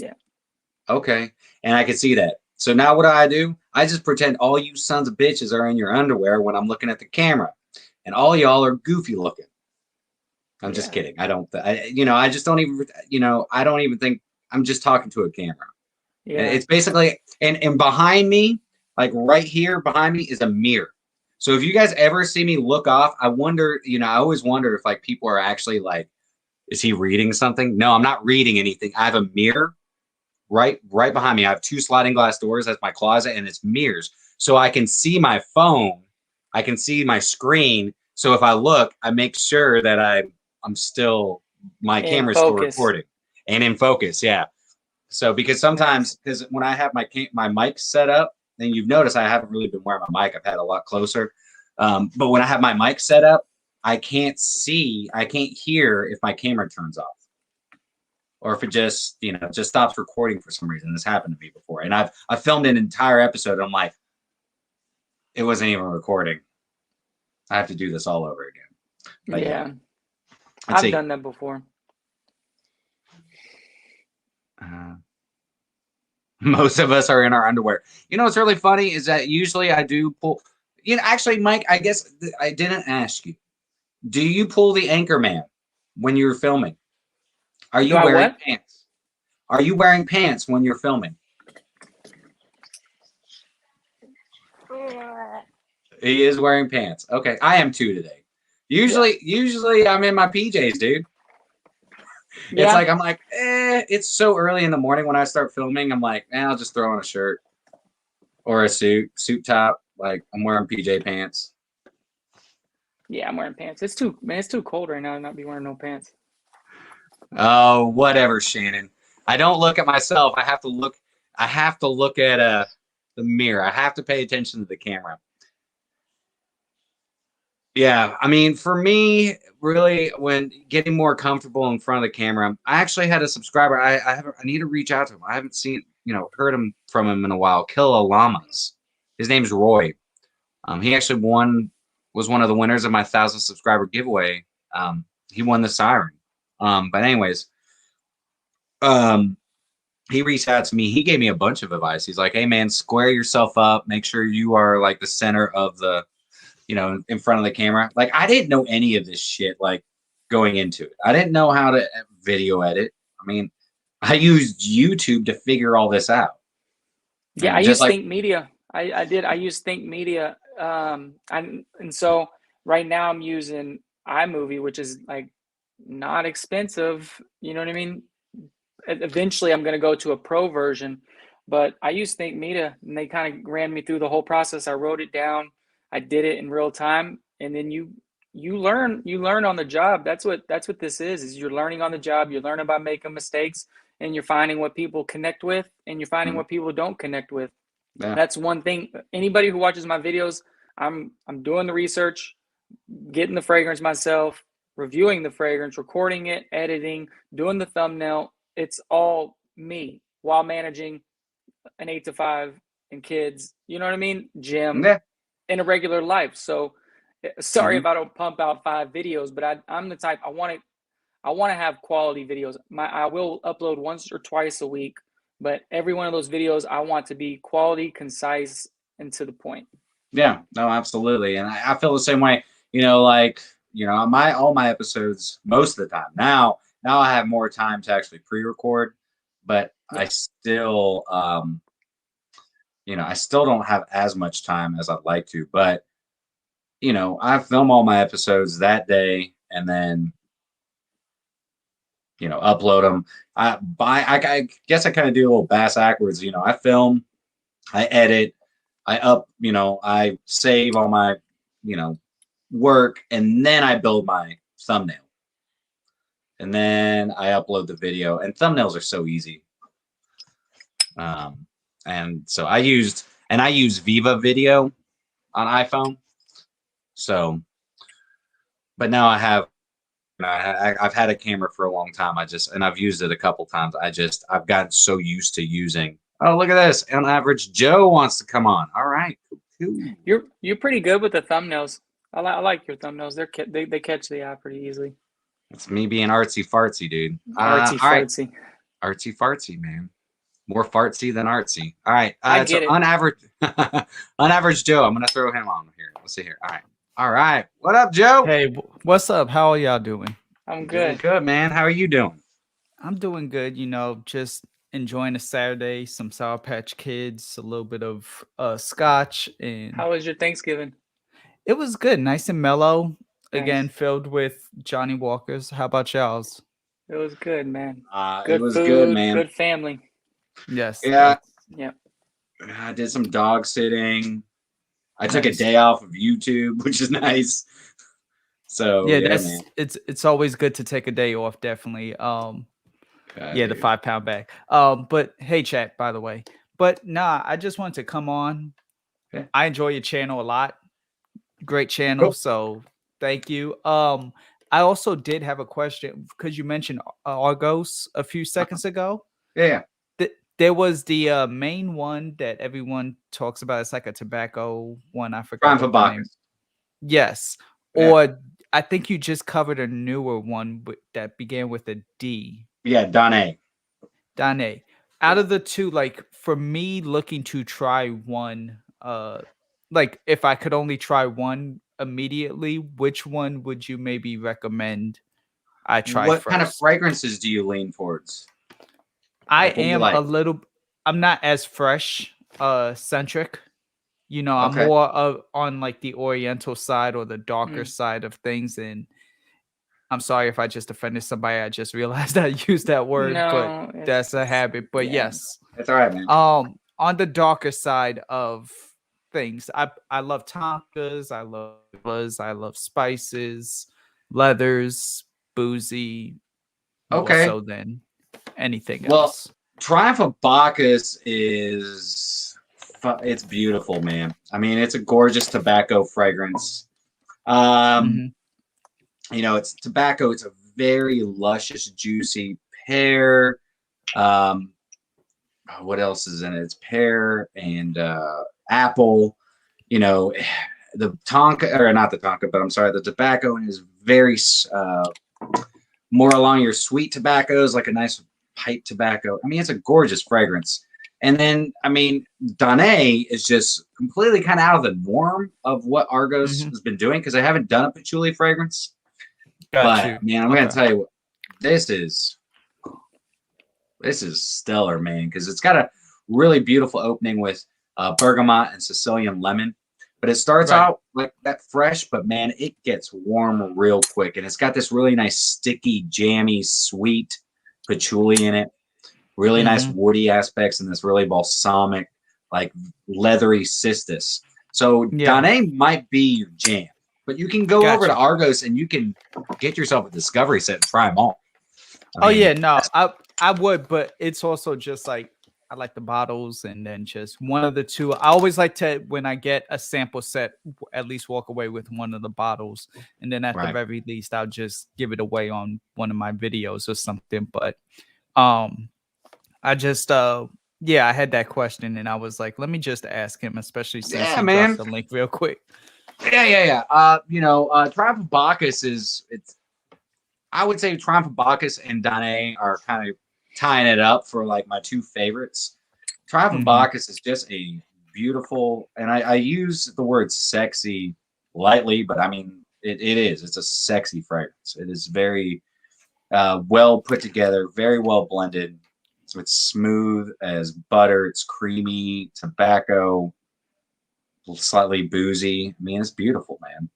okay. And I could see that. So now what do? I just pretend all you sons of bitches are in your underwear when I'm looking at the camera. And all y'all are goofy looking. I'm just kidding. I just don't even, I don't even think I'm just talking to a camera. Yeah. It's basically, and behind me, like right here behind me is a mirror. So if you guys ever see me look off, I wonder, I always wonder if like people are actually like, is he reading something? No, I'm not reading anything. I have a mirror right behind me. I have 2 sliding glass doors. That's my closet, and it's mirrors. So I can see my phone. I can see my screen. So if I look, I make sure that I'm still, my camera's still recording and in focus. Yeah. So because sometimes, when I have my mic set up, and you've noticed I haven't really been wearing my mic. I've had a lot closer. But when I have my mic set up, I can't hear if my camera turns off or if it just, just stops recording for some reason. This happened to me before. And I filmed an entire episode. And I'm like, it wasn't even recording. I have to do this all over again. But yeah. I've done that before. Most of us are in our underwear. What's really funny is that usually I do pull, actually, Mike, I guess I didn't ask you. Do you pull the anchor man when you're filming? Are you wearing pants? Are you wearing pants when you're filming? He is wearing pants. Okay, I am too today. Usually I'm in my PJs, dude. Yeah. I'm like, it's so early in the morning when I start filming. I'm like, I'll just throw on a shirt or a suit top. Like I'm wearing PJ pants. Yeah, I'm wearing pants. It's too cold right now to not be wearing no pants. Oh, whatever, Shannon. I don't look at myself. I have to look at the mirror. I have to pay attention to the camera. Yeah, I mean, for me, really, when getting more comfortable in front of the camera, I actually had a subscriber. I need to reach out to him. I haven't seen, heard from him in a while. Killa Llamas. His name's Roy. He actually was one of the winners of my 1,000 subscriber giveaway. He won the siren. But anyways, he reached out to me. He gave me a bunch of advice. He's like, hey man, square yourself up. Make sure you are like the center of the, in front of the camera. Like I didn't know any of this shit, like going into it. I didn't know how to video edit. I mean, I used YouTube to figure all this out. Yeah, I used Think Media. I use Think Media. And so right now I'm using iMovie, which is like not expensive. You know what I mean? Eventually I'm going to go to a pro version, but I use Think Media and they kind of ran me through the whole process. I wrote it down. I did it in real time. And then you learn on the job. That's what this is you're learning on the job. You're learning by making mistakes and you're finding what people connect with and you're finding what people don't connect with. Yeah. That's one thing. Anybody who watches my videos, I'm doing the research, getting the fragrance myself, reviewing the fragrance, recording it, editing, doing the thumbnail. It's all me while managing an 8 to 5 and kids, you know what I mean? Gym in a regular life. So sorry if I don't pump out 5 videos, but I'm the type I want to have quality videos. I will upload once or twice a week, but every one of those videos I want to be quality, concise, and to the point. Yeah, no, absolutely. And I feel the same way, all my episodes most of the time. Now I have more time to actually pre-record, but I still, I still don't have as much time as I'd like to, but, I film all my episodes that day and then, upload them. I guess I kind of do a little bass backwards. I film, I edit, I save all my, work, and then I build my thumbnail. And then I upload the video, and thumbnails are so easy. And so I use Viva Video on iPhone. So, but now I've had a camera for a long time. And I've used it a couple times. I've gotten so used to using. Oh, look at this! On average, Joe wants to come on. All right, cool. You're pretty good with the thumbnails. I like your thumbnails. They catch the eye pretty easily. It's me being artsy fartsy, dude. Artsy fartsy. Right. Artsy fartsy, man. More fartsy than artsy. All right. I get it. On average Joe. I'm gonna throw him on here. Let's see here. All right. What up, Joe? Hey, what's up? How are y'all doing? I'm good. Good, man. How are you doing? I'm doing good. Just enjoying a Saturday, some Sour Patch Kids, a little bit of scotch. And how was your Thanksgiving? It was good, nice and mellow. Nice. Again, filled with Johnny Walkers. How about y'all's? It was good, man. Good food, good, man. Good family. Yes. Yeah. Yeah. I did some dog sitting. I took a day off of YouTube, which is nice. So man. It's always good to take a day off, definitely. The 5 pound bag. But hey, chat, by the way, But nah, I just wanted to come on. Okay. I enjoy your channel a lot. Great channel. Cool. So thank you. I also did have a question because you mentioned Argos a few seconds ago. Yeah. There was the main one that everyone talks about. It's like a tobacco one. I forgot Triumph what the name. Bacchus. Yes. Yeah. Or I think you just covered a newer one that began with a D. Yeah, Danae. Danae. Out of the two, like for me looking to try one, like if I could only try one immediately, which one would you maybe recommend I try What kind of first? fragrances do you lean towards? I Like, what do you am like? I'm not as fresh centric. You know, I'm Okay. more of on like the oriental side or the darker side of things. And I'm sorry if I just offended somebody. I just realized I used that word, but No, that's a habit. But yeah. yes. That's all right, man. On the darker side of things, I love tonkas, I love spices, leathers, boozy, more Okay. so than anything Well, else. Triumph of Bacchus it's beautiful, man. I mean, it's a gorgeous tobacco fragrance. Mhm. You know, it's tobacco. It's a very luscious, juicy pear. What else is in it? It's pear and apple. You know, the tonka, or not the tonka, but I'm sorry, the tobacco is very more along your sweet tobaccos, like a nice pipe tobacco. I mean, it's a gorgeous fragrance. And then, I mean, Danae is just completely kind of out of the norm of what Argos has been doing because I haven't done a patchouli fragrance. Got you. Man, I'm going to tell you, this is stellar, man, because it's got a really beautiful opening with bergamot and Sicilian lemon. But it starts out like that fresh, but man, it gets warm real quick. And it's got this really nice, sticky, jammy, sweet patchouli in it. Really nice woody aspects and this really balsamic, like leathery cistus. So Danae might be your jam, but you can go over to Argos and you can get yourself a discovery set and try them all. I mean, no, I would, but it's also just like I like the bottles and then just one of the two. I always like to, when I get a sample set, at least walk away with one of the bottles. And then at the very least, I'll just give it away on one of my videos or something. But I just I had that question and I was like, let me just ask him, especially since he dropped the link real quick. You know, Triumph of Bacchus I would say Triumph of Bacchus and Danae are kind of tying it up for like my two favorites. Triumph of Bacchus is just a beautiful, and I use the word sexy lightly, but I mean, it is. It's a sexy fragrance. It is very well put together, very well blended. It's smooth as butter. It's creamy, tobacco, slightly boozy. I mean, it's beautiful, man.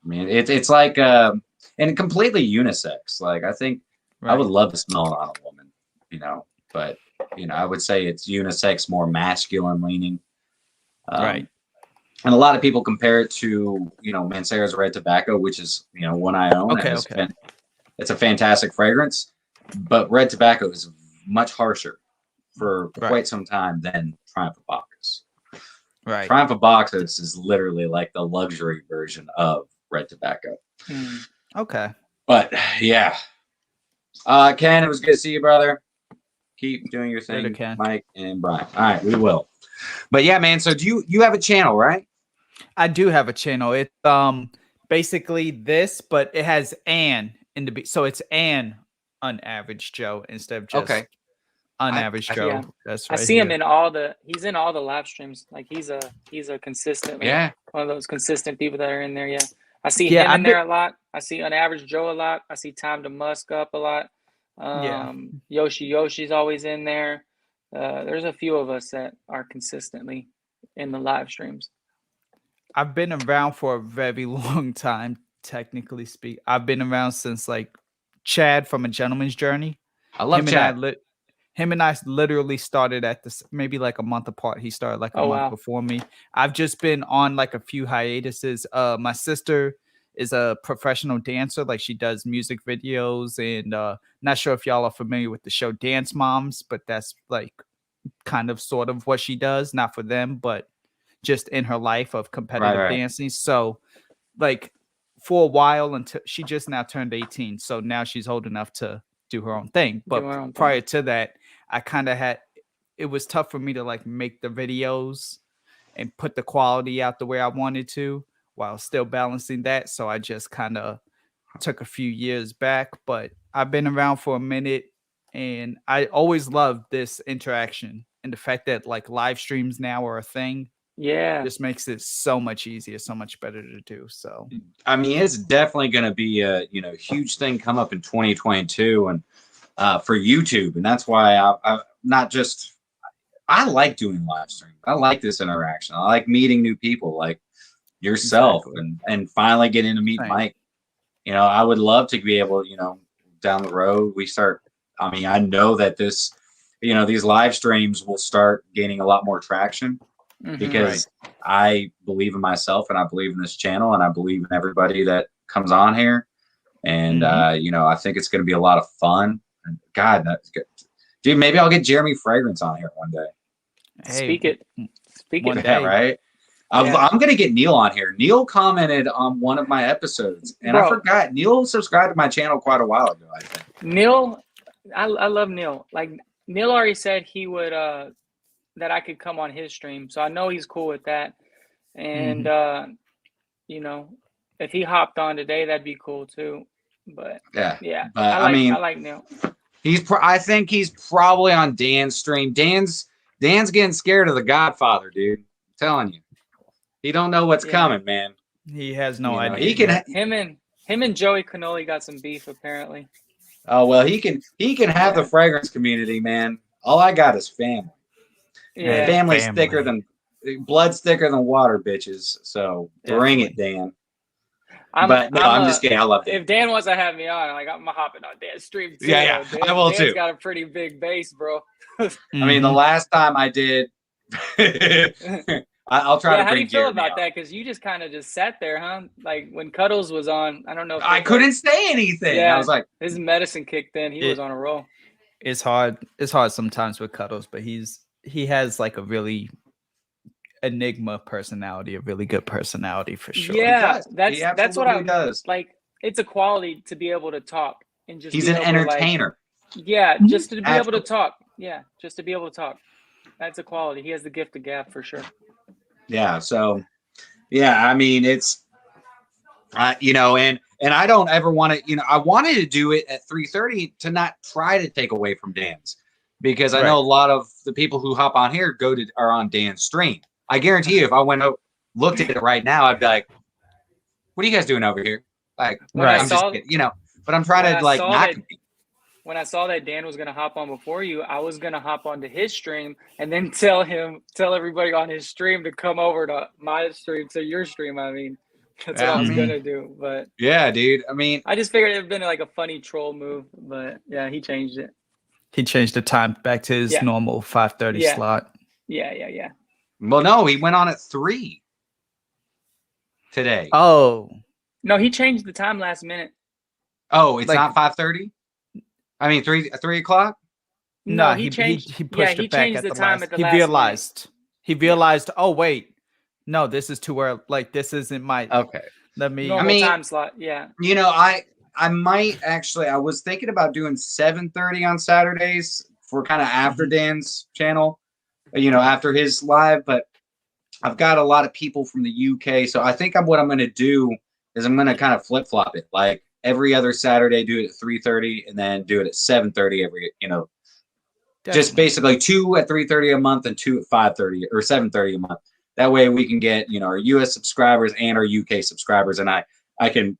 I mean, it's like and completely unisex. Like I think I would love to smell it on a woman, you know, but you know, I would say it's unisex, more masculine leaning. And a lot of people compare it to, you know, Mancera's Red Tobacco, which is, you know, one I own. It's a fantastic fragrance, but Red Tobacco is much harsher for quite some time than Triumph of Bacchus. Triumph of Bacchus is literally like the luxury version of Red Tobacco. But yeah. Ken, it was good to see you, brother. Keep doing your thing, Mike and Brian. All right, we will. But yeah, man. So do you have a channel, right? I do have a channel. It's basically this, but it has an in the so it's an unaverage Joe instead of just unaverage Joe. That's right. I see him in he's in all the live streams. Like he's a consistently one of those consistent people that are in there. Yeah. I see him in there a lot. I see Unaverage Joe a lot. I see Time to Musk up a lot. Yoshi's always in there. There's a few of us that are consistently in the live streams. I've been around for a very long time, technically speak. I've been around since like Chad from A Gentleman's Journey. I love Chad. Him and I literally started at this maybe like a month apart. He started like a month before me. I've just been on like a few hiatuses. My sister is a professional dancer. Like she does music videos and not sure if y'all are familiar with the show Dance Moms, but that's like kind of sort of what she does, not for them, but just in her life of competitive dancing. So like for a while, until she just now turned 18, so now she's old enough to do her own thing. But prior to that, I kind of had, it was tough for me to like make the videos and put the quality out the way I wanted to while still balancing that. So I just kind of took a few years back, but I've been around for a minute, and I always loved this interaction and the fact that like live streams now are a thing. Yeah, just makes it so much easier, so much better to do. So I mean, it's definitely going to be a huge thing come up in 2022 and for YouTube, and that's why I not just I like doing live streams. I like this interaction. I like meeting new people like yourself, and finally getting to meet Mike. You know, I would love to be able, down the road we start. I mean, I know that this, these live streams will start gaining a lot more traction. Because I believe in myself, and I believe in this channel, and I believe in everybody that comes on here. And, I think it's going to be a lot of fun. And God, that's good. Dude, maybe I'll get Jeremy Fragrance on here one day. Hey, Speak it. Yeah, right? I'm going to get Neil on here. Neil commented on one of my episodes, and I forgot. Neil subscribed to my channel quite a while ago, I think. Neil, I love Neil. Like, Neil already said he would that I could come on his stream, so I know he's cool with that. And if he hopped on today, that'd be cool too. But yeah, but I like Neil. I think he's probably on Dan's stream. Dan's getting scared of the Godfather, dude. I'm telling you, he don't know what's coming, man. He has no idea. He can. Him and Joey Cannoli got some beef apparently. Oh well, he can have the fragrance community, man. All I got is family. Yeah, family's thicker than blood's thicker than water, bitches. So bring it, Dan. I'm just kidding. I love Dan. If Dan wants to have me on, I'm hopping on Dan's stream too. Yeah, I will too. Dan's got a pretty big base, bro. I mean, the last time I did, I'll try to. How do you feel about that? Because you just kind of just sat there, huh? Like when Cuddles was on, I don't know. I couldn't say anything. Yeah, I was like, his medicine kicked in. He was on a roll. It's hard. It's hard sometimes with Cuddles, but he has like a really enigma personality, a really good personality for sure. Yeah, that's what I does. Like. It's a quality to be able to talk and just. He's an entertainer. Just to be able to talk. Yeah, just to be able to talk. That's a quality. He has the gift of gab for sure. Yeah. So, yeah. I mean, it's, and I don't ever want to. I wanted to do it at 3:30 to not try to take away from Dan's. Because I know a lot of the people who hop on here are on Dan's stream. I guarantee you, if I went up, looked at it right now, I'd be like, "What are you guys doing over here?" Like, I'm just kidding, But I'm trying to not compete. When I saw that Dan was gonna hop on before you, I was gonna hop onto his stream and then tell everybody on his stream to come over to my stream to your stream. I mean, that's what I was gonna do. But yeah, dude. I mean, I just figured it'd been like a funny troll move, but yeah, he changed it. He changed the time back to his normal 5:30 slot. Yeah. Well, no, he went on at 3 today. Oh. No, he changed the time last minute. Oh, it's not 5:30? I mean, 3 o'clock? No, he changed. He pushed it back at the time last. He realized. He realized. Oh wait, no, this is too early. Like this isn't my. Okay. Let me. Normal time slot. Yeah. I might actually. I was thinking about doing 7:30 on Saturdays for kind of after Dan's channel. After his live, but I've got a lot of people from the UK, so I think what I'm going to do is I'm going to kind of flip flop it. Like every other Saturday, do it at 3:30, and then do it at 7:30 every. Just basically 2 at 3:30 a month and 2 at 5:30 or 7:30 a month. That way we can get our US subscribers and our UK subscribers, and I can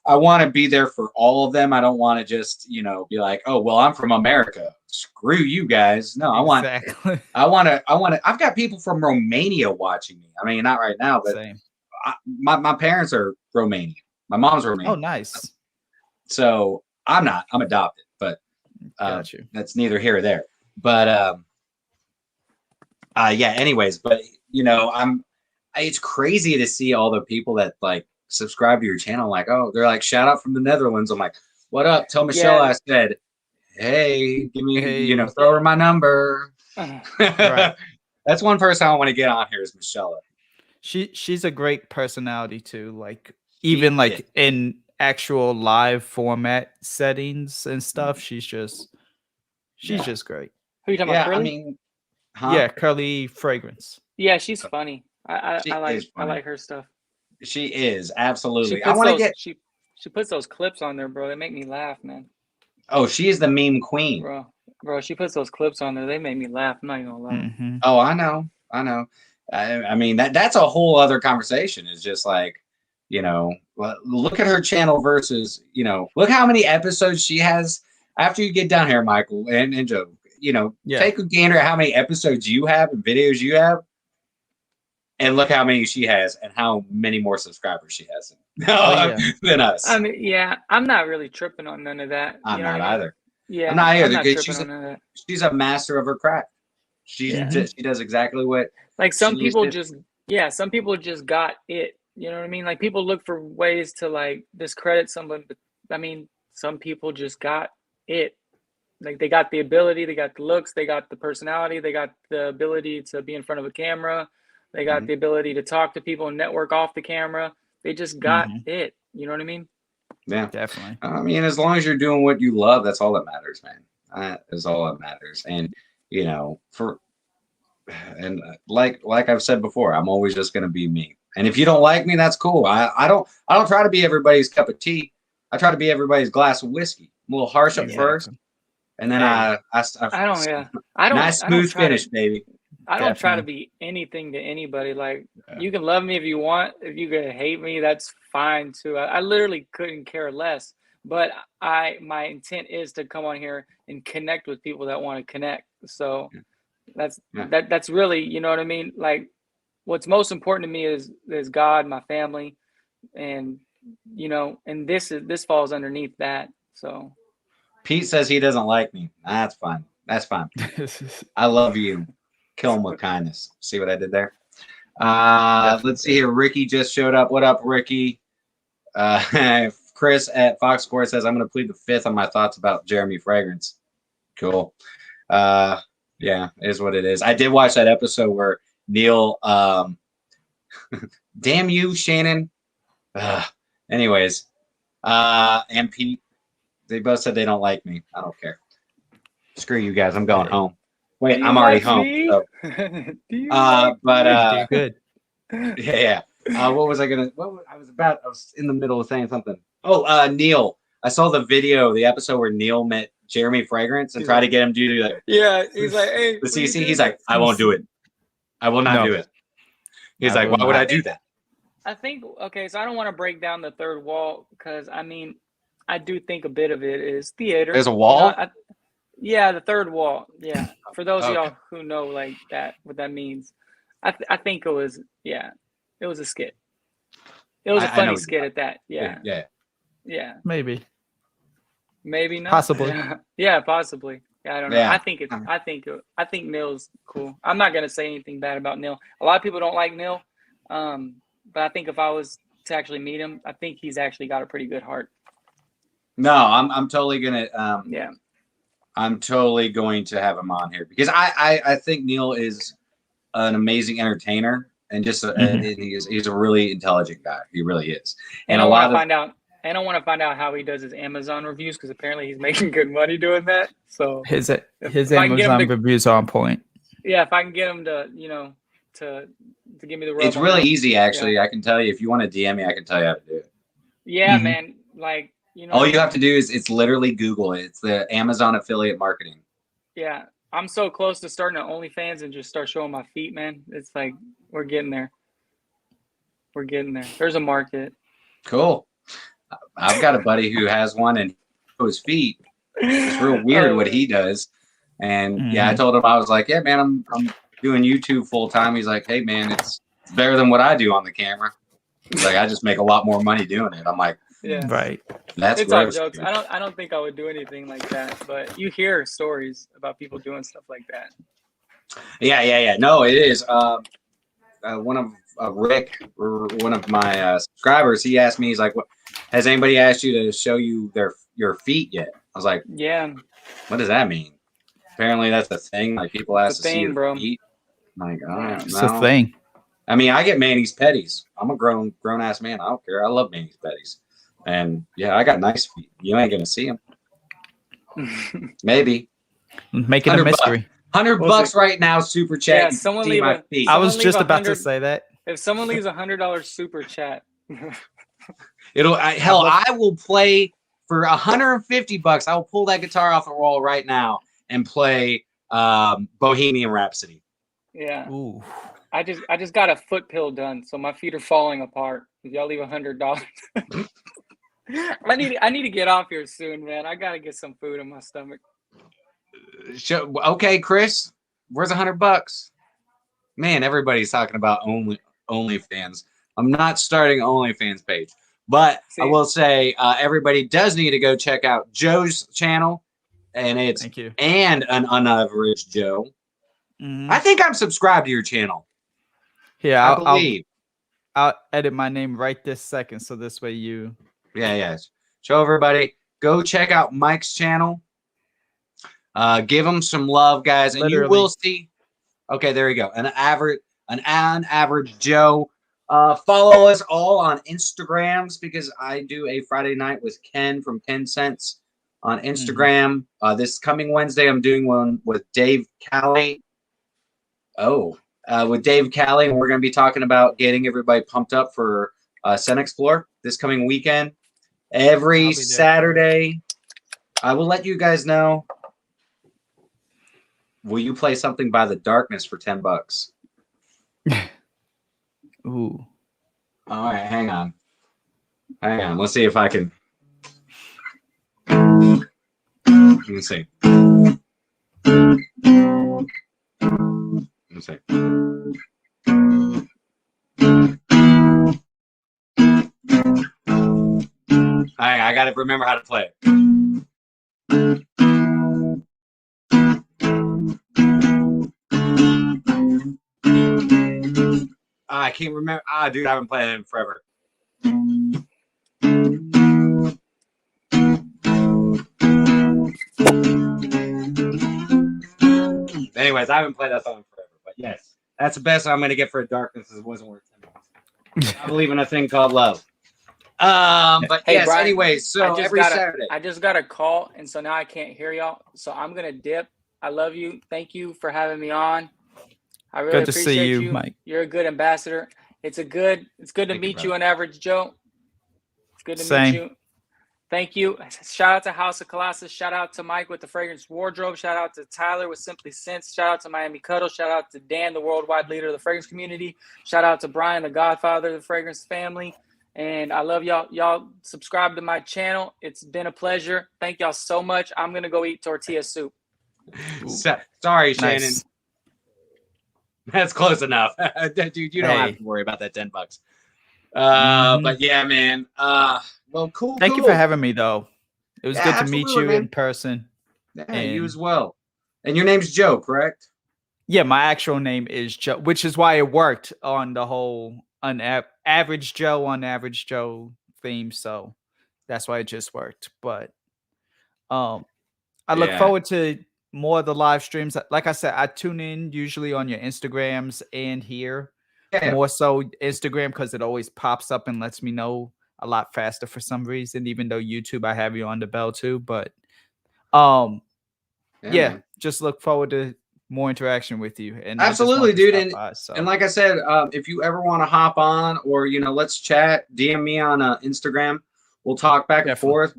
I want to be there for all of them. I don't want to just be like, oh well, I'm from America. Screw you guys. No, I want to. I've got people from Romania watching me. I mean, not right now, but my parents are Romanian. My mom's Romanian. Oh, nice. So I'm not. I'm adopted, but that's neither here or there. But yeah. Anyways, but it's crazy to see all the people that subscribe to your channel. Like, oh, they're like, shout out from the Netherlands. I'm like, what up? Tell Michelle I said, hey, give me, throw her my number. Right. That's one person I want to get on here is Michelle. She's a great personality too. Like even like in actual live format settings and stuff, she's just great. Who you talking about? Curly? I mean, Yeah, Curly Fragrance. Yeah, she's funny. I I like her stuff. She is absolutely. I want to get. She puts those clips on there, bro. They make me laugh, man. Oh, she is the meme queen, bro. She puts those clips on there. They make me laugh. I'm not even gonna lie. Mm-hmm. Oh, I know. I mean that's a whole other conversation. It's just like, look at her channel versus, look how many episodes she has. After you get down here, Michael and Joe, take a gander at how many episodes you have and videos you have. And look how many she has and how many more subscribers she has than us. I mean, yeah, I'm not really tripping on none of that. I'm not either. Yeah, I'm not either. She's a master of her craft. She does exactly what. Like some people some people just got it. You know what I mean? Like people look for ways to like discredit someone, but I mean, some people just got it. Like they got the ability, they got the looks, they got the personality, they got the ability to be in front of a camera. They got the ability to talk to people and network off the camera. They just got it. You know what I mean? Yeah, definitely. I mean, as long as you're doing what you love, that's all that matters, man. That is all that matters. And like I've said before, I'm always just gonna be me. And if you don't like me, that's cool. I don't try to be everybody's cup of tea. I try to be everybody's glass of whiskey. I'm a little harsh at first, and then I don't. Nice smooth finish, baby. I don't try to be anything to anybody. Like you can love me if you want. If you can hate me, that's fine too. I literally couldn't care less. But my intent is to come on here and connect with people that want to connect. So that's really, you know what I mean? Like what's most important to me is God, my family, and and this falls underneath that. So Pete says he doesn't like me. That's fine. That's fine. I love you. Kill him with kindness. See what I did there? Let's see here. Ricky just showed up. What up, Ricky? Chris at Fox Score says, I'm going to plead the fifth on my thoughts about Jeremy Fragrance. Cool. Yeah, it is what it is. I did watch that episode where Neil, damn you, Shannon. Anyways, and Pete, they both said they don't like me. I don't care. Screw you guys. I'm going home. Wait, I'm already home. So. Good. Yeah. What was I gonna? I was in the middle of saying something. Oh, Neil. I saw the episode where Neil met Jeremy Fragrance and tried to get him to do that. Yeah, he's like, hey, the CC. He's like, I won't do it. I will not do it. He's like, why would I do that? I think so I don't want to break down the third wall because I mean, I do think a bit of it is theater. There's a wall. Yeah, the third wall. Yeah, for those of y'all who know like that, what that means, I think it was a skit. It was a funny skit at that. Yeah. Maybe not. Possibly. Yeah, possibly. Yeah, I don't know. Yeah. I think Neil's cool. I'm not gonna say anything bad about Neil. A lot of people don't like Neil, but I think if I was to actually meet him, I think he's actually got a pretty good heart. No, I'm totally gonna. I'm totally going to have him on here because I think Neil is an amazing entertainer and just he's a really intelligent guy. He really is. And I want to find out how he does his Amazon reviews because apparently he's making good money doing that. So his Amazon reviews are on point. Yeah, if I can get him to to give me the rub. It's really easy actually. I can tell you if you want to DM me, I can tell you how to do it. Yeah, man. Like. All you have to do is it's literally Google it. It's the Amazon affiliate marketing. Yeah. I'm so close to starting an OnlyFans and just start showing my feet, man. It's like we're getting there. There's a market. Cool. I've got a buddy who has one and his feet. It's real weird what he does. And I told him, I was like, yeah, man, I'm doing YouTube full time. He's like, hey man, it's better than what I do on the camera. He's like, I just make a lot more money doing it. I'm like, yeah, right. It's all jokes. I don't think I would do anything like that, but you hear stories about people doing stuff like that. Yeah. No, it is. One of Rick, or one of my subscribers, he asked me, he's like, "What? Has anybody asked you to show you your feet yet?" I was like, "Yeah." What does that mean? Apparently that's a thing. Like people ask to see thing, your bro. feet. Like, It's a thing. I mean, I get Manny's petties. I'm a grown ass man. I don't care. I love Manny's petties. And yeah, I got nice feet. You ain't gonna see them. Maybe. Make it a mystery. $100 right now, super chat. Yeah, someone leave my feet. I was just about to say that. If someone leaves $100 super chat, I will play for $150. I will pull that guitar off the wall right now and play Bohemian Rhapsody. Yeah. Ooh. I just got a foot pill done, so my feet are falling apart. If y'all leave $100. I need to get off here soon, man. I gotta get some food in my stomach. Okay, Chris, where's $100? Man, everybody's talking about OnlyFans. I'm not starting an OnlyFans page, but I will say everybody does need to go check out Joe's channel, and it's and an unaveraged Joe. I think I'm subscribed to your channel. Yeah, I believe. I'll edit my name right this second, so this way you. Yeah. Show everybody. Go check out Mike's channel. Give him some love, guys, and you will see. Okay, there you go. An average Joe. Follow us all on Instagrams because I do a Friday night with Ken from Ken Scents on Instagram. This coming Wednesday, I'm doing one with Dave Callie. With Dave Callie, and we're going to be talking about getting everybody pumped up for Scent Explore this coming weekend. Every Saturday, I will let you guys know. Will you play something by the Darkness for $10? Ooh. All right, hang on. Let's see if I can. Let me see. I got to remember how to play it. I can't remember. Dude, I haven't played it in forever. Anyways, I haven't played that song in forever. But yes, that's the best I'm going to get for Darkness. It wasn't worth $10. I believe in a thing called love. But hey, yes, Brian, anyways, so every Saturday. I just got a call, and so now I can't hear y'all. So I'm going to dip. I love you. Thank you for having me on. I really appreciate see you, Mike. You're a good ambassador. It's good to meet you, an average Joe. It's good to meet you. Thank you. Shout out to House of Colossus. Shout out to Mike with the Fragrance Wardrobe. Shout out to Tyler with Simply Scents. Shout out to Miami Cuddle. Shout out to Dan, the worldwide leader of the fragrance community. Shout out to Brian, the godfather of the fragrance family. And I love y'all. Y'all subscribe to my channel. It's been a pleasure. Thank y'all so much. I'm going to go eat tortilla soup. Sorry, Shannon. That's close enough. Dude, you don't have to worry about that $10. But yeah, man. Well, cool. Thank you for having me, though. It was good to meet you in person. Yeah, you as well. And your name's Joe, correct? Yeah, my actual name is Joe, which is why it worked on the whole average Joe on average Joe theme. So that's why it just worked. But I look forward to more of the live streams. Like I said, I tune in usually on your Instagrams and here. More so Instagram because it always pops up and lets me know a lot faster for some reason, even though YouTube I have you on the bell too. But just look forward to more interaction with you. And absolutely, dude. And like I said, if you ever want to hop on or let's chat, DM me on Instagram. We'll talk back and forth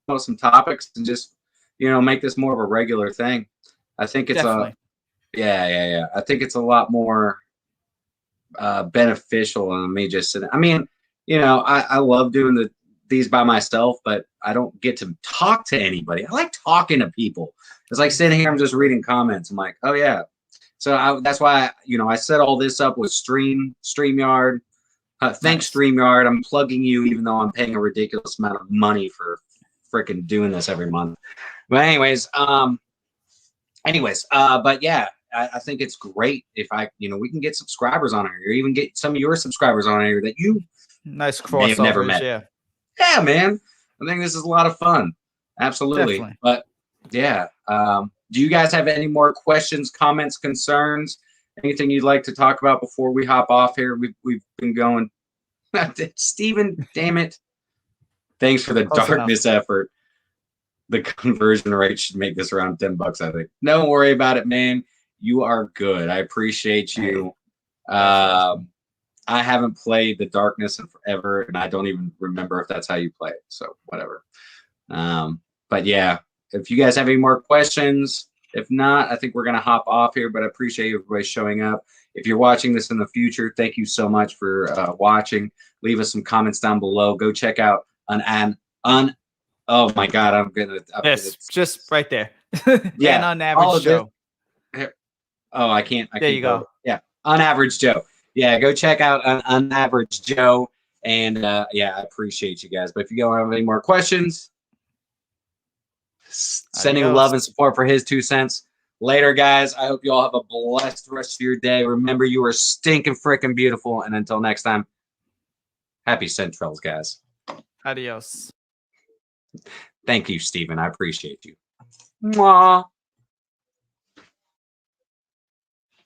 about some topics and just make this more of a regular thing. I think it's I think it's a lot more beneficial than me just sitting. I mean, I love doing these by myself, but I don't get to talk to anybody. I like talking to people. It's like sitting here, I'm just reading comments. I'm like, oh yeah. So that's why I set all this up with StreamYard. Thanks, StreamYard. I'm plugging you, even though I'm paying a ridiculous amount of money for freaking doing this every month. But anyways, but yeah, I think it's great if we can get subscribers on here, or even get some of your subscribers on here that you may have never met. Yeah, man. I think this is a lot of fun. Absolutely. Definitely. But yeah, Do you guys have any more questions, comments, concerns? Anything you'd like to talk about before we hop off here? We've been going. Steven, damn it. Thanks for the Close darkness effort. The conversion rate should make this around $10, I think. Don't worry about it, man. You are good. I appreciate you. I haven't played the darkness in forever, and I don't even remember if that's how you play it. So whatever. But yeah, if you guys have any more questions, if not, I think we're gonna hop off here. But I appreciate everybody showing up. If you're watching this in the future, thank you so much for watching. Leave us some comments down below. Go check out oh my God, I'm gonna. Just right there. Yeah, and on average Joe. Oh, I can't. There you go. Yeah, Unaverage Joe. Yeah, go check out Unaverage Joe. And yeah, I appreciate you guys. But if you don't have any more questions, sending love and support for his 2 cents. Later, guys. I hope you all have a blessed rest of your day. Remember, you are stinking freaking beautiful. And until next time, happy scent trails, guys. Adios. Thank you, Steven. I appreciate you. Mwah.